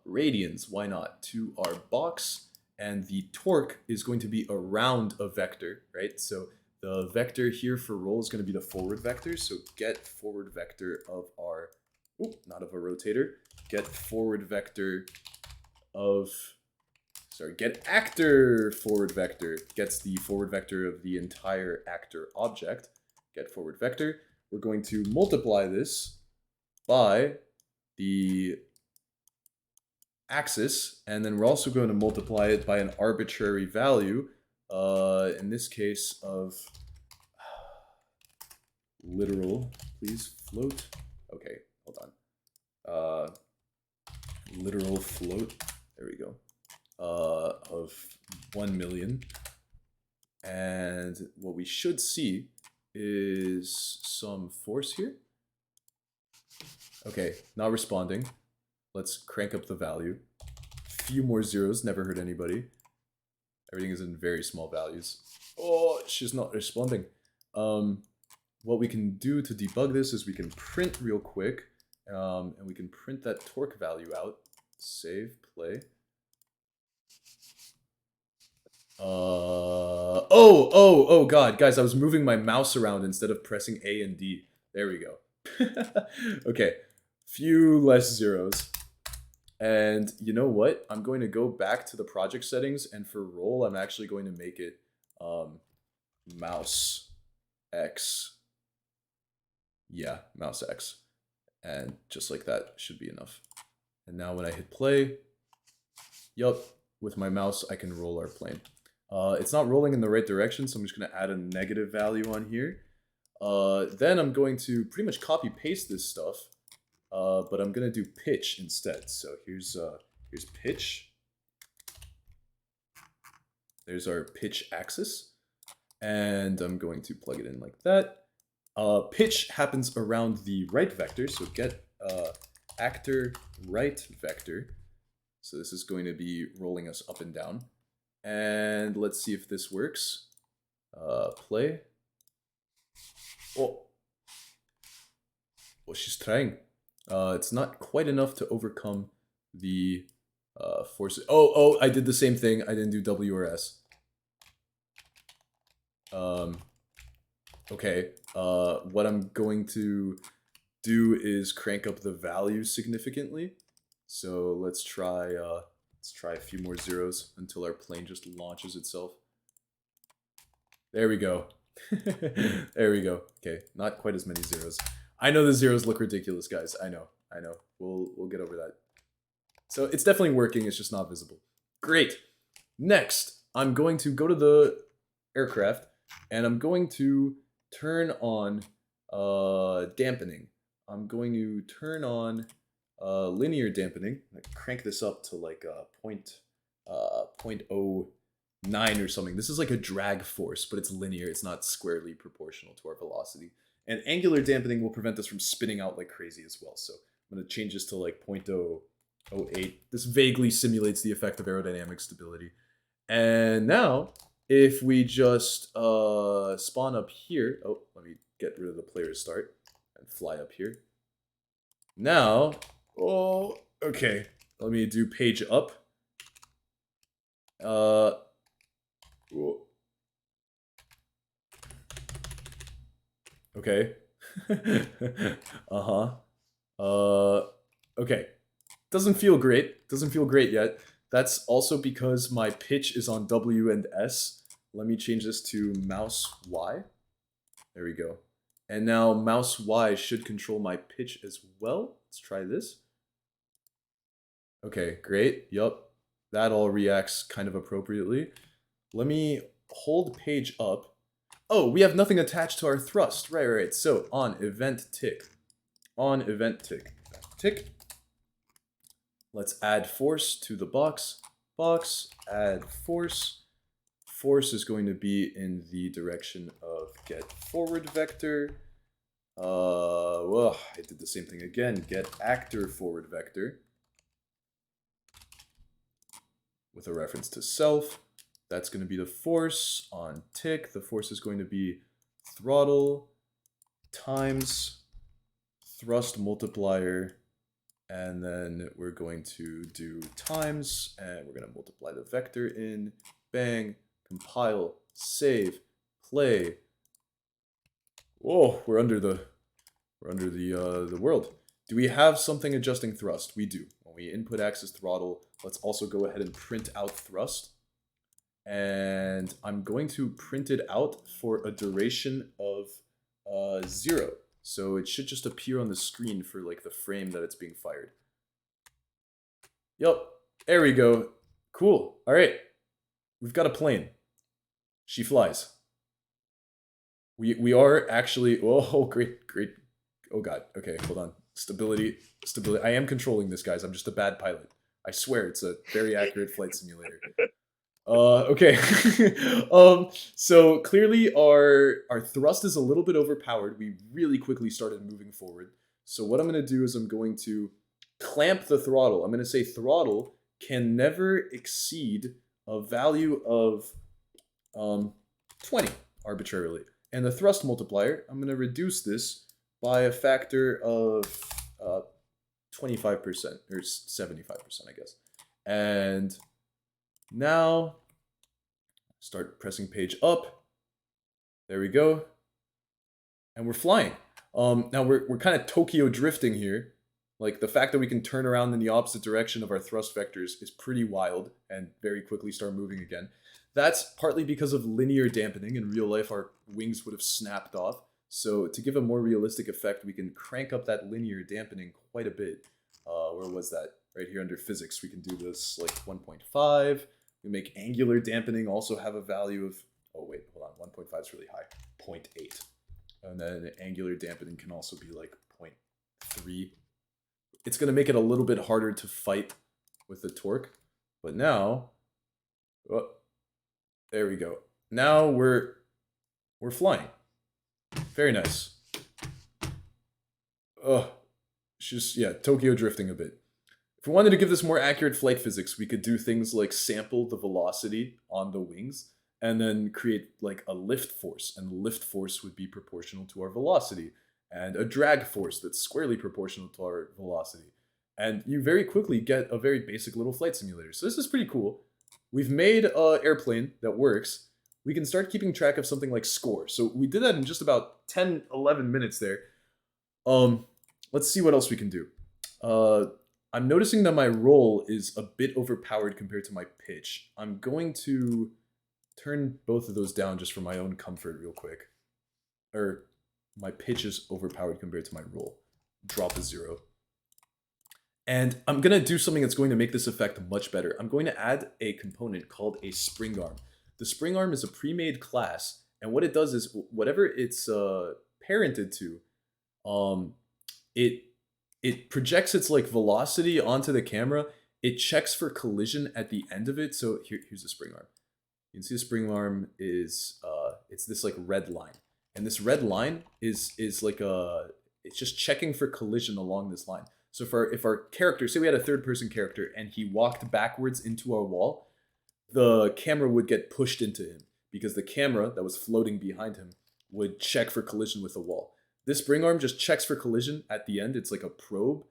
radians, why not, to our box. And the torque is going to be around a vector, right? So the vector here for roll is going to be the forward vector. So get forward vector of our, not of a rotator, get forward vector of, sorry, get actor forward vector, gets the forward vector of the entire actor object, get forward vector. We're going to multiply this by the axis, and then we're also going to multiply it by an arbitrary value, in this case of literal, please float. Okay, hold on. Literal float, there we go, of 1 million. And what we should see is some force here. Okay, not responding. Let's crank up the value. Few more zeros, never hurt anybody. Everything is in very small values. Oh, she's not responding. What we can do to debug this is we can print real quick, and we can print that torque value out. Save, play. Oh god, guys, I was moving my mouse around instead of pressing A and D. There we go. Okay, few less zeros. And you know what? I'm going to go back to the project settings, and for roll, I'm actually going to make it mouse X. Yeah, mouse X. And just like that should be enough. And now when I hit play, yup, with my mouse, I can roll our plane. It's not rolling in the right direction, so I'm just going to add a negative value on here. Then I'm going to pretty much copy paste this stuff. But I'm gonna do pitch instead. So here's pitch. There's our pitch axis, and I'm going to plug it in like that. Pitch happens around the right vector, so get actor right vector. So this is going to be rolling us up and down. And let's see if this works. Play. Oh, she's trying. It's not quite enough to overcome the forces. Oh, I did the same thing. I didn't do W or S. Okay, what I'm going to do is crank up the value significantly. So let's try a few more zeros until our plane just launches itself. There we go. There we go. Okay, not quite as many zeros. I know the zeros look ridiculous, guys. I know. We'll get over that. So it's definitely working, it's just not visible. Great. Next, I'm going to go to the aircraft, and I'm going to turn on dampening. I'm going to turn on linear dampening. Crank this up to like 0.09 or something. This is like a drag force, but it's linear. It's not squarely proportional to our velocity. And angular dampening will prevent us from spinning out like crazy as well. So I'm going to change this to like 0.008. This vaguely simulates the effect of aerodynamic stability. And now, if we just spawn up here, oh, let me get rid of the player start and fly up here. Now, oh, okay, let me do page up. Okay. Okay. Doesn't feel great. Doesn't feel great yet. That's also because my pitch is on W and S. Let me change this to mouse Y. There we go. And now mouse Y should control my pitch as well. Let's try this. Okay, great. Yup. That all reacts kind of appropriately. Let me hold page up. Oh, we have nothing attached to our thrust. Right. So on event tick. On event tick. Tick. Let's add force to the box. Box, add force. Force is going to be in the direction of get forward vector. Well, I did the same thing again. Get actor forward vector. With a reference to self. That's going to be the force on tick. The force is going to be throttle times thrust multiplier. And then we're going to do times, and we're going to multiply the vector in. Bang, compile, save, play. Whoa, we're under the world. Do we have something adjusting thrust? We do. When we input axis throttle, let's also go ahead and print out thrust. And I'm going to print it out for a duration of 0. So it should just appear on the screen for like the frame that it's being fired. Yup, there we go. Cool. All right, we've got a plane. She flies. We are actually. Oh, great. Oh god. Okay, hold on. Stability. I am controlling this, guys. I'm just a bad pilot. I swear it's a very accurate flight simulator. Okay. So clearly our thrust is a little bit overpowered. We really quickly started moving forward. So what I'm going to do is I'm going to clamp the throttle. I'm going to say throttle can never exceed a value of 20 arbitrarily. And the thrust multiplier, I'm going to reduce this by a factor of 25% or 75%, I guess. And now, start pressing page up. There we go. And we're flying. Now we're kind of Tokyo drifting here. Like the fact that we can turn around in the opposite direction of our thrust vectors is pretty wild and very quickly start moving again. That's partly because of linear dampening. In real life, our wings would have snapped off. So to give a more realistic effect, we can crank up that linear dampening quite a bit. Where was that? Right here under physics, we can do this like 1.5. We make angular dampening also have a value of, oh wait, hold on, 1.5 is really high, 0.8. And then angular dampening can also be like 0.3. It's going to make it a little bit harder to fight with the torque. But now, oh, there we go. Now we're flying. Very nice. Oh, it's just, yeah, Tokyo drifting a bit. If we wanted to give this more accurate flight physics, we could do things like sample the velocity on the wings and then create like a lift force. And the lift force would be proportional to our velocity. And a drag force that's squarely proportional to our velocity. And you very quickly get a very basic little flight simulator. So this is pretty cool. We've made an airplane that works. We can start keeping track of something like score. So we did that in just about 10, 11 minutes there. Let's see what else we can do. I'm noticing that my roll is a bit overpowered compared to my pitch. I'm going to turn both of those down just for my own comfort real quick. Or my pitch is overpowered compared to my roll. Drop a 0. And I'm going to do something that's going to make this effect much better. I'm going to add a component called a spring arm. The spring arm is a pre-made class, and what it does is whatever its parented to, it projects its like velocity onto the camera. It checks for collision at the end of it. So here's the spring arm. You can see the spring arm is it's this like red line, and this red line is like it's just checking for collision along this line. So if our character, say we had a third person character and he walked backwards into our wall, the camera would get pushed into him because the camera that was floating behind him would check for collision with the wall. This spring arm just checks for collision at the end. It's like a probe,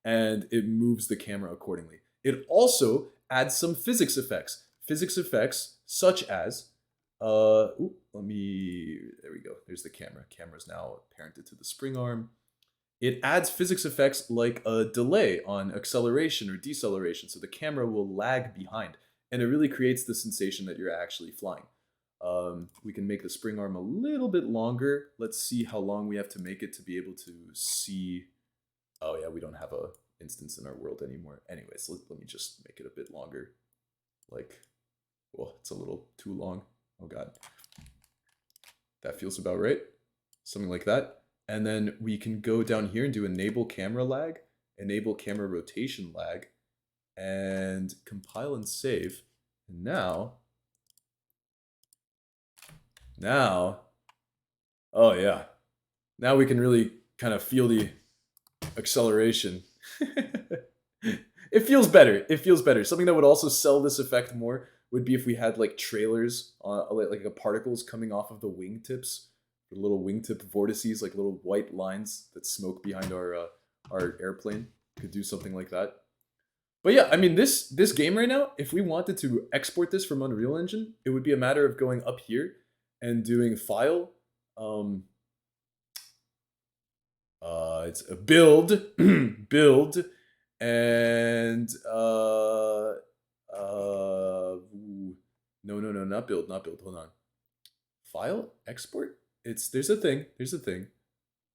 and it moves the camera accordingly. It also adds some physics effects. Physics effects such as, there we go. There's the camera. Camera's now parented to the spring arm. It adds physics effects like a delay on acceleration or deceleration, so the camera will lag behind, and it really creates the sensation that you're actually flying. We can make the spring arm a little bit longer. Let's see how long we have to make it to be able to see. Oh yeah, we don't have a instance in our world anymore. Anyways, let me just make it a bit longer. Like, well, it's a little too long. Oh god. That feels about right. Something like that. And then we can go down here and do enable camera lag, enable camera rotation lag, and compile and save. And now, oh yeah. Now we can really kind of feel the acceleration. It feels better. It feels better. Something that would also sell this effect more would be if we had like trailers, like particles coming off of the wingtips, little wingtip vortices, like little white lines that smoke behind our airplane. Could do something like that. But yeah, I mean, this game right now, if we wanted to export this from Unreal Engine, it would be a matter of going up here and doing file. It's a build, build, and no, not build, hold on. File, export? There's a thing.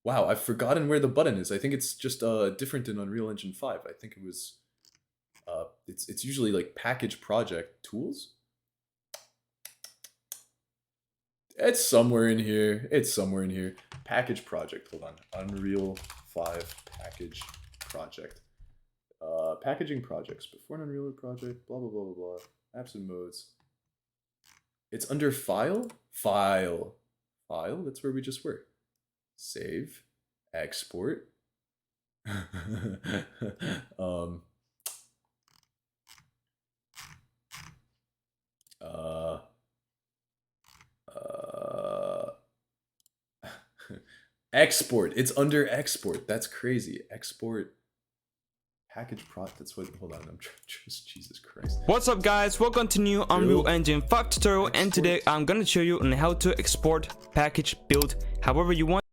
Wow, I've forgotten where the button is. I think it's just different in Unreal Engine 5. I think it was it's usually like package project tools. It's somewhere in here. Package project. Hold on. Unreal 5 package project. Packaging projects before an Unreal project. Blah blah blah blah blah. Apps and modes. It's under file. File. That's where we just were. Save. Export. Export. It's under export. That's crazy. Export. Package that's what. Hold on. I'm just Jesus Christ. What's up, guys? Welcome to new Unreal Engine 5 tutorial, and today I'm gonna show you on how to export, package, build, however you want.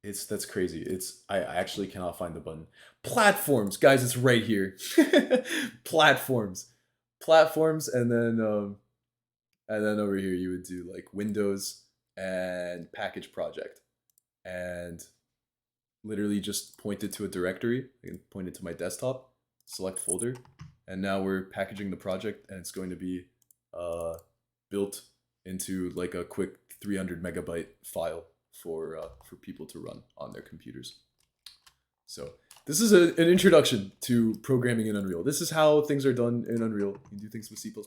That's crazy. I actually cannot find the button. Platforms, guys. It's right here. Platforms, and then over here you would do like Windows and package project, and literally just point it to a directory. I can point it to my desktop, select folder, and now we're packaging the project, and it's going to be built into like a quick 300 megabyte file for people to run on their computers. So this is an introduction to programming in Unreal. This is how things are done in Unreal. You can do things with C++. We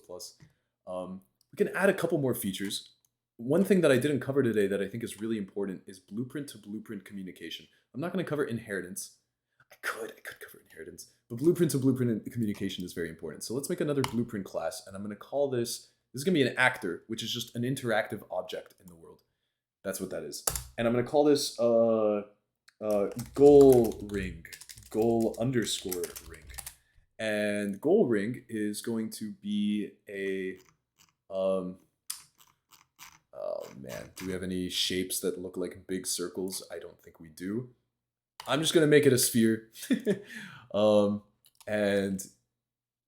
can add a couple more features. One thing that I didn't cover today that I think is really important is blueprint to blueprint communication. I'm not going to cover inheritance. I could cover inheritance, but blueprint to blueprint communication is very important. So let's make another blueprint class, and I'm going to call this is going to be an actor, which is just an interactive object in the world. That's what that is. And I'm going to call this goal ring, goal underscore ring. And goal ring is going to be a, oh man, do we have any shapes that look like big circles? I don't think we do. I'm just going to make it a sphere. And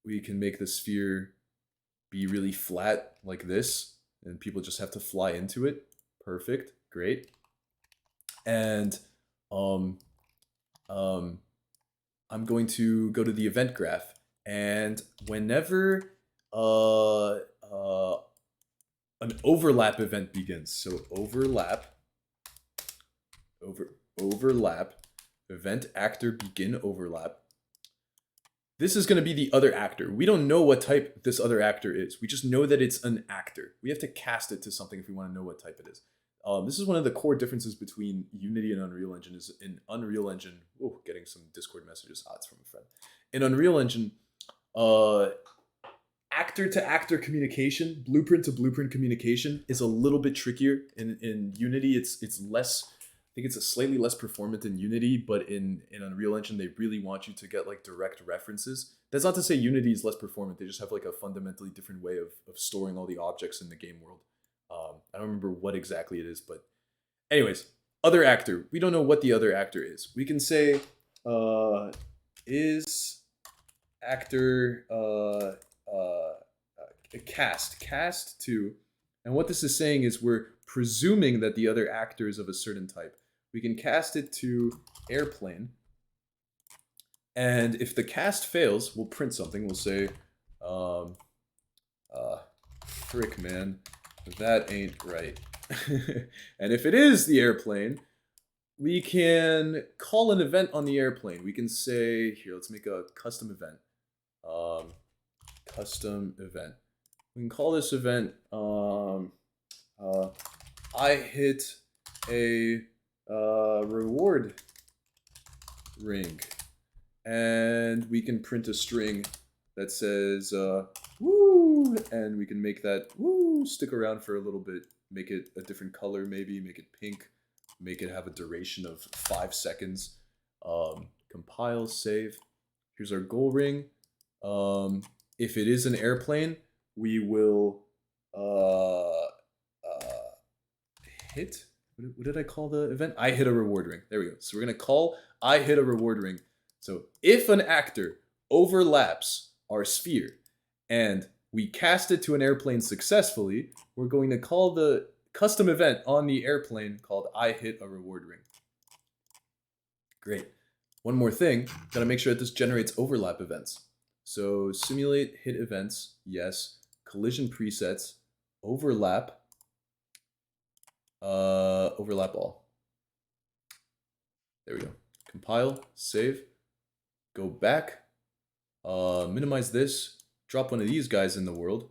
we can make the sphere be really flat like this, and people just have to fly into it. Perfect, great. And I'm going to go to the event graph, and whenever an overlap event begins, so overlap overlap, event actor begin overlap. This is going to be the other actor. We don't know what type this other actor is. We just know that it's an actor. We have to cast it to something if we want to know what type it is. This is one of the core differences between Unity and Unreal Engine. Is in Unreal Engine, oh, getting some Discord messages. It's from a friend. In Unreal Engine, actor to actor communication, blueprint to blueprint communication is a little bit trickier. In Unity, it's less. I think it's a slightly less performant in Unity, but in Unreal Engine, they really want you to get like direct references. That's not to say Unity is less performant. They just have like a fundamentally different way of storing all the objects in the game world. I don't remember what exactly it is, but anyways, other actor. We don't know what the other actor is. We can say, is actor cast to, and what this is saying is we're presuming that the other actor is of a certain type. We can cast it to airplane, and if the cast fails, we'll print something. We'll say, frick, man, that ain't right. And if it is the airplane, we can call an event on the airplane. We can say, here, let's make a custom event. Custom event. We can call this event, I hit a reward ring. And we can print a string that says, woo, and we can make that woo stick around for a little bit, make it a different color maybe, make it pink, make it have a duration of 5 seconds. Compile, save. Here's our goal ring. If it is an airplane, we will hit, what did I call the event? I hit a reward ring. There we go. So we're gonna call I hit a reward ring. So if an actor overlaps our sphere and we cast it to an airplane successfully, we're going to call the custom event on the airplane called I hit a reward ring. Great. One more thing, gotta make sure that this generates overlap events. So simulate hit events, yes. Collision presets, overlap, overlap all. There we go. Compile, save, go back, minimize this, drop one of these guys in the world.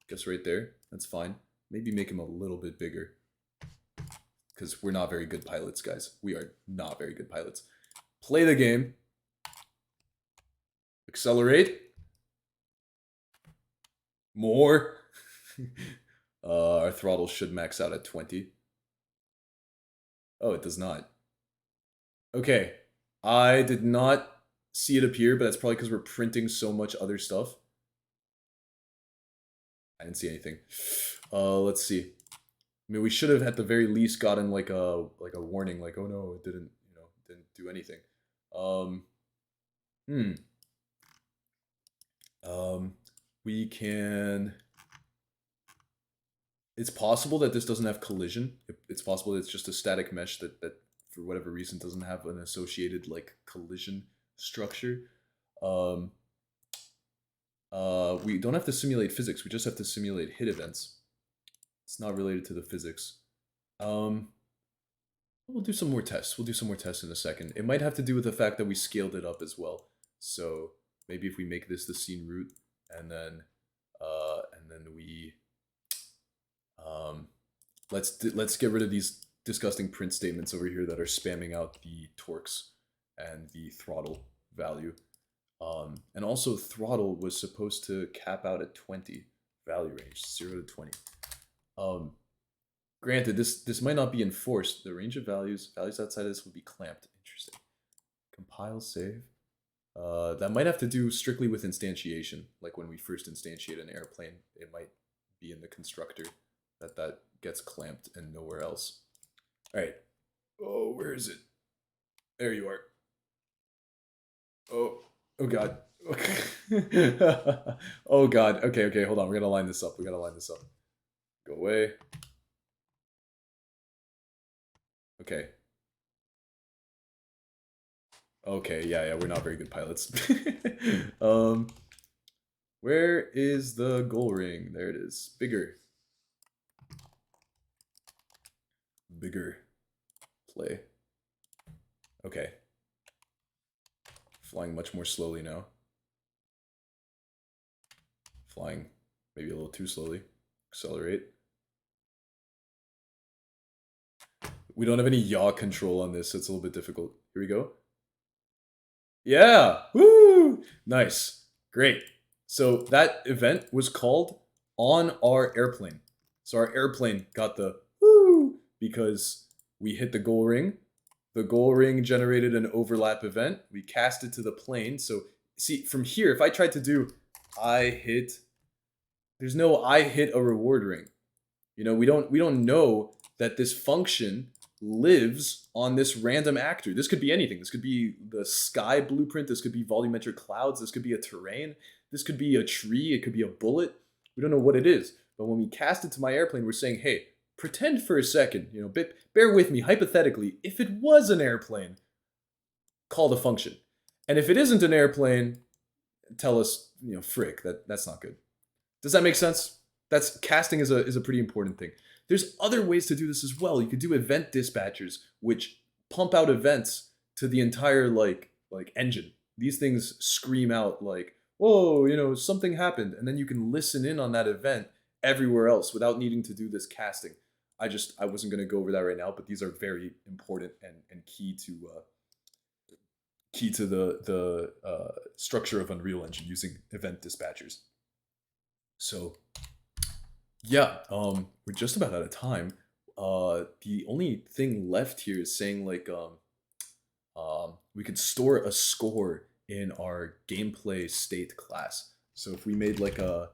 Guess right there, that's fine. Maybe make him a little bit bigger. Because we're not very good pilots, guys. We are not very good pilots. Play the game. Accelerate. More. Our throttle should max out at 20. Oh, it does not. Okay. I did not see it appear, but that's probably because we're printing so much other stuff. I didn't see anything. Let's see. I mean, we should have at the very least gotten like a warning, like, oh no, it didn't, didn't do anything. We can. It's possible that this doesn't have collision. It's possible that it's just a static mesh that for whatever reason doesn't have an associated like collision structure. We don't have to simulate physics. We just have to simulate hit events. It's not related to the physics. We'll do some more tests. We'll do some more tests in a second. It might have to do with the fact that we scaled it up as well. So maybe if we make this the scene root, and then we let's get rid of these disgusting print statements over here that are spamming out the torques and the throttle value. And also throttle was supposed to cap out at 20 value range, 0 to 20. Granted, this might not be enforced. The range of values outside of this will be clamped. Interesting. Compile, save. That might have to do strictly with instantiation. Like when we first instantiate an airplane, it might be in the constructor that gets clamped and nowhere else. All right. Oh, where is it? There you are. Oh God. Okay. Oh God. Okay. Hold on. We're gonna line this up. Go away. Okay. Okay, yeah, we're not very good pilots. Where is the goal ring? There it is. Bigger. bigger play. Okay. Flying much more slowly now. Flying maybe a little too slowly. Accelerate. We don't have any yaw control on this, so it's a little bit difficult. Here we go. Yeah! Woo! Nice. Great. So that event was called on our airplane. So our airplane got the woo because we hit the goal ring. The goal ring generated an overlap event. We cast it to the plane. So see, from here, if I tried to do I hit, there's no I hit a reward ring. You know, we don't know that this function lives on this random actor. This could be anything. This could be the sky blueprint. This could be volumetric clouds. This could be a terrain. This could be a tree. It could be a bullet. We don't know what it is. But when we cast it to my airplane, we're saying, hey, pretend for a second, you know, bear with me, hypothetically, if it was an airplane, call the function. And if it isn't an airplane, tell us, you know, frick, that's not good. Does that make sense? That's casting is a pretty important thing. There's other ways to do this as well. You could do event dispatchers, which pump out events to the entire like engine. These things scream out like, whoa, you know, something happened. And then you can listen in on that event everywhere else without needing to do this casting. I wasn't going to go over that right now, but these are very important and key to the structure of Unreal Engine using event dispatchers. So yeah, we're just about out of time. The only thing left here is saying like we could store a score in our gameplay state class. So if we made like a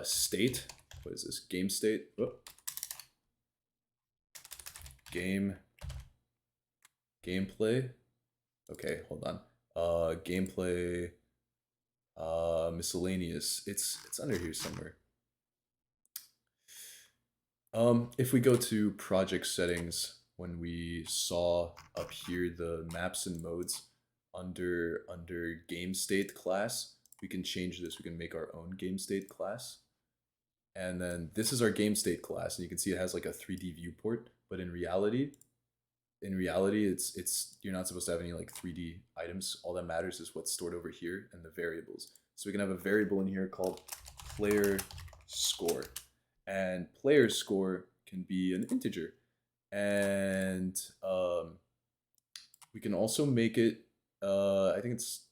state, what is this? Game state. Oh. Gameplay. Okay, hold on. Gameplay miscellaneous. It's under here somewhere. If we go to project settings, when we saw up here the maps and modes under game state class, we can change this. We can make our own game state class. And then this is our game state class, and you can see it has like a 3D viewport, but in reality it's you're not supposed to have any like 3D items. All that matters is what's stored over here and the variables. So we can have a variable in here called player score. And player score can be an integer. And we can also make it, I think it's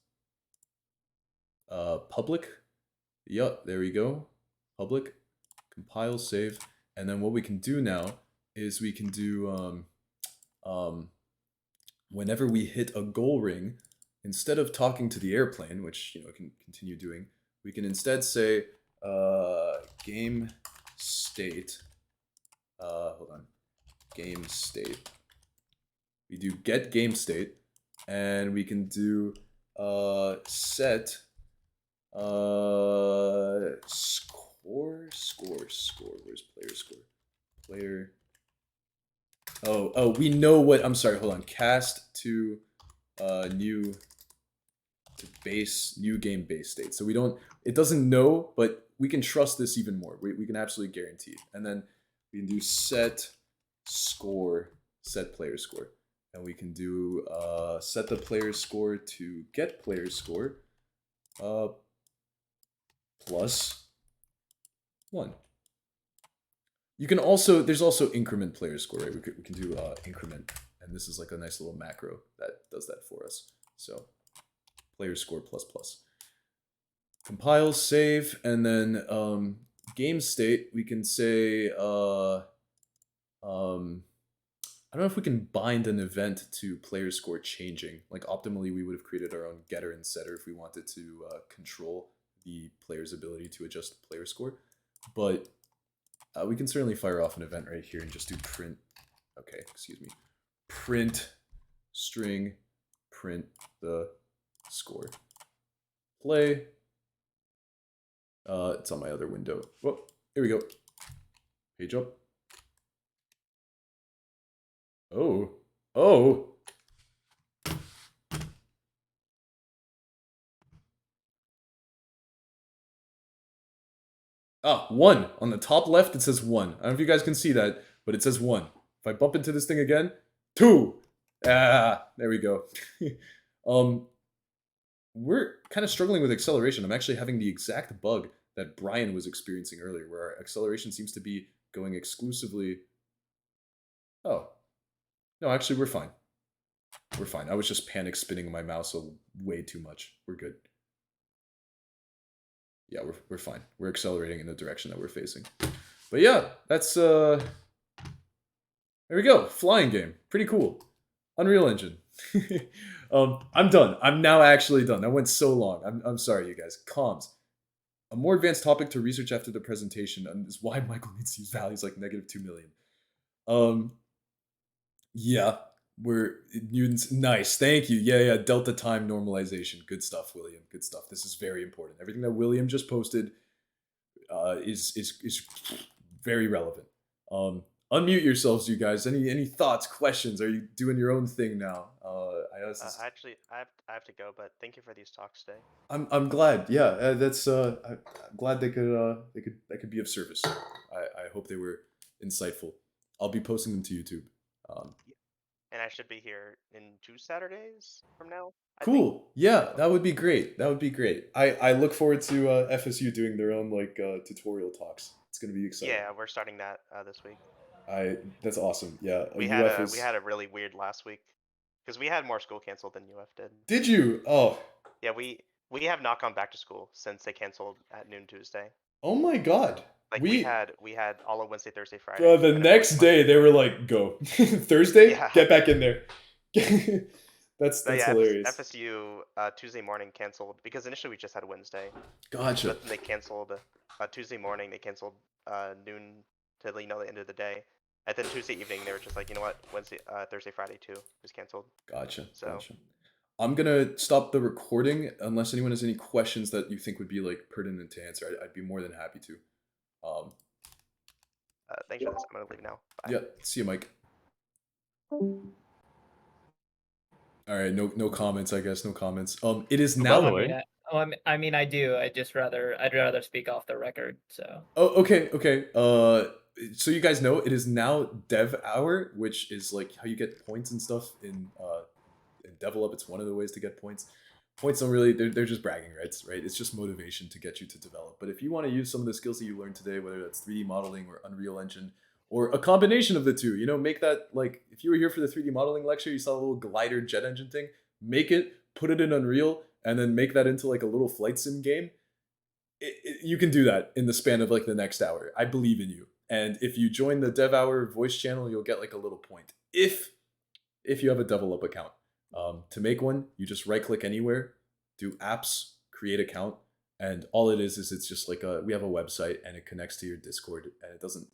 public. Yup, there we go. Public, compile, save. And then what we can do now is we can do, whenever we hit a goal ring, instead of talking to the airplane, which, you know, can continue doing, we can instead say game state, hold on, game state. We do get game state, and we can do set score. Where's player score? Player. Oh, we know what. I'm sorry. Hold on. Cast to new game base state. So we don't. It doesn't know, but we can trust this even more. We can absolutely guarantee it. And then we can do set score, set player score, and we can do set the player score to get player score plus 1. You can also, there's also increment player score, right? We can do increment, and this is like a nice little macro that does that for us. So player score plus plus. Compile, save, and then game state, we can say, I don't know if we can bind an event to player score changing. Like optimally, we would have created our own getter and setter if we wanted to control the player's ability to adjust player score. But we can certainly fire off an event right here and just do print, okay, excuse me, print string, print the score. Play. It's on my other window. Whoa, here we go. Page up. Oh. Ah, 1. On the top left, it says 1. I don't know if you guys can see that, but it says 1. If I bump into this thing again, 2. Ah, there we go. We're kind of struggling with acceleration. I'm actually having the exact bug that Brian was experiencing earlier, where our acceleration seems to be going exclusively... Oh. No, actually, we're fine. We're fine. I was just panic spinning my mouse way too much. We're good. Yeah, we're fine. We're accelerating in the direction that we're facing. But yeah, that's there we go. Flying game. Pretty cool. Unreal Engine. I'm done. I'm now actually done. That went so long. I'm sorry, you guys. Comms. A more advanced topic to research after the presentation is why Michael needs to use values like -2 million. Yeah, we're Newton's nice. Thank you. Yeah. Delta time normalization. Good stuff, William. Good stuff. This is very important. Everything that William just posted is very relevant. Unmute yourselves, you guys. Any thoughts, questions? Are you doing your own thing now? I know Actually, I have to go, but thank you for these talks today. I'm glad. Yeah, that's I'm glad they could be of service. I hope they were insightful. I'll be posting them to YouTube. And I should be here in 2 Saturdays from now. Cool. Yeah, that would be great. That would be great. I look forward to FSU doing their own tutorial talks. It's gonna be exciting. Yeah, we're starting that this week. That's awesome. Yeah, We had a really weird last week because we had more school canceled than UF did. Did you? Oh. Yeah, we have not gone back to school since they canceled at noon Tuesday. Oh my God. Like we had all of Wednesday, Thursday, Friday. Bro, the next day they were like, "Go." Thursday, Yeah. Get back in there. That's hilarious. FSU Tuesday morning canceled because initially we just had Wednesday. Gotcha. But then they canceled Tuesday morning. They canceled noon to the end of the day. And then Tuesday evening they were just like, you know what, Wednesday, Thursday, Friday too was canceled. Gotcha. So Gotcha. I'm gonna stop the recording unless anyone has any questions that you think would be pertinent to answer. I'd be more than happy to. Thanks for this. I'm gonna leave now. Bye. Yeah. See you, Mike. All right. No comments. I guess no comments. It is now. By the way, I mean, I do. I'd rather speak off the record. So. Oh, okay. So you guys know it is now Dev Hour, which is how you get points and stuff in DevLUp. It's one of the ways to get points. Points don't really, they're just bragging rights, right? It's just motivation to get you to develop. But if you want to use some of the skills that you learned today, whether that's 3D modeling or Unreal Engine, or a combination of the two, make that, if you were here for the 3D modeling lecture, you saw a little glider jet engine thing, make it, put it in Unreal, and then make that into a little flight sim game. You can do that in the span of the next hour. I believe in you. And if you join the Dev Hour voice channel, you'll get a little point. If you have a DevLUp account. To make one, you just right-click anywhere, do apps, create account, and all it is it's just we have a website and it connects to your Discord, and it doesn't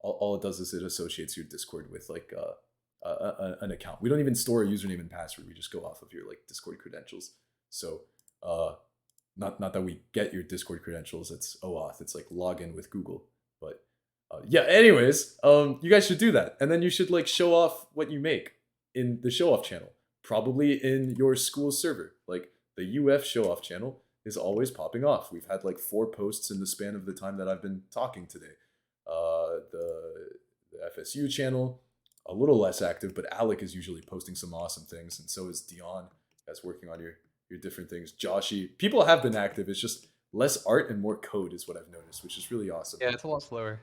all it does is it associates your Discord with an account. We don't even store a username and password. We just go off of your Discord credentials. So not that we get your Discord credentials. It's OAuth. It's login with Google. But yeah. Anyways, you guys should do that, and then you should show off what you make in the show off channel. Probably in your school server. The UF show off channel is always popping off. We've had 4 posts in the span of the time that I've been talking today. The FSU channel, a little less active, but Alec is usually posting some awesome things, and so is Dion, that's working on your different things. Joshy, people have been active. It's just less art and more code is what I've noticed, which is really awesome. Yeah, it's a lot slower.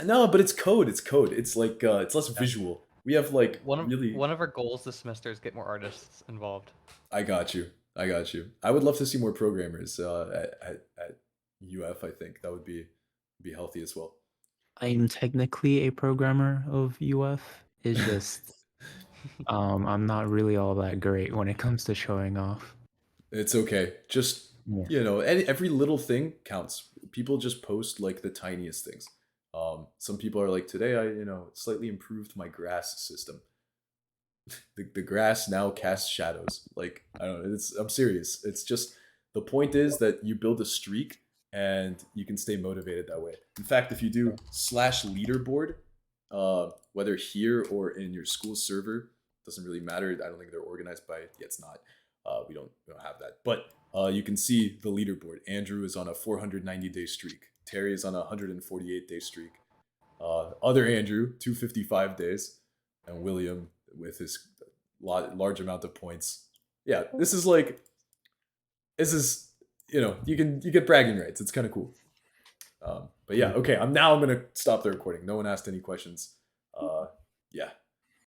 No, but it's code. It's code. It's it's less visual. We have one of our goals this semester is get more artists involved. I got you. I would love to see more programmers at UF. I think that would be healthy as well. I'm technically a programmer of UF. It's just I'm not really all that great when it comes to showing off. It's okay. Just every little thing counts. People just post the tiniest things. Some people are today I slightly improved my grass system. the grass now casts shadows. I don't know. I'm serious. It's just the point is that you build a streak and you can stay motivated that way. In fact, if you do /leaderboard, whether here or in your school server, doesn't really matter. I don't think they're organized by. Yeah, it's not. We don't have that. But you can see the leaderboard. Andrew is on a 490-day streak. Terry is on a 148-day streak. Other Andrew, 255 days, and William with his large amount of points. Yeah, this is you get bragging rights. It's kind of cool. But yeah, okay. I'm gonna stop the recording. No one asked any questions. Yeah.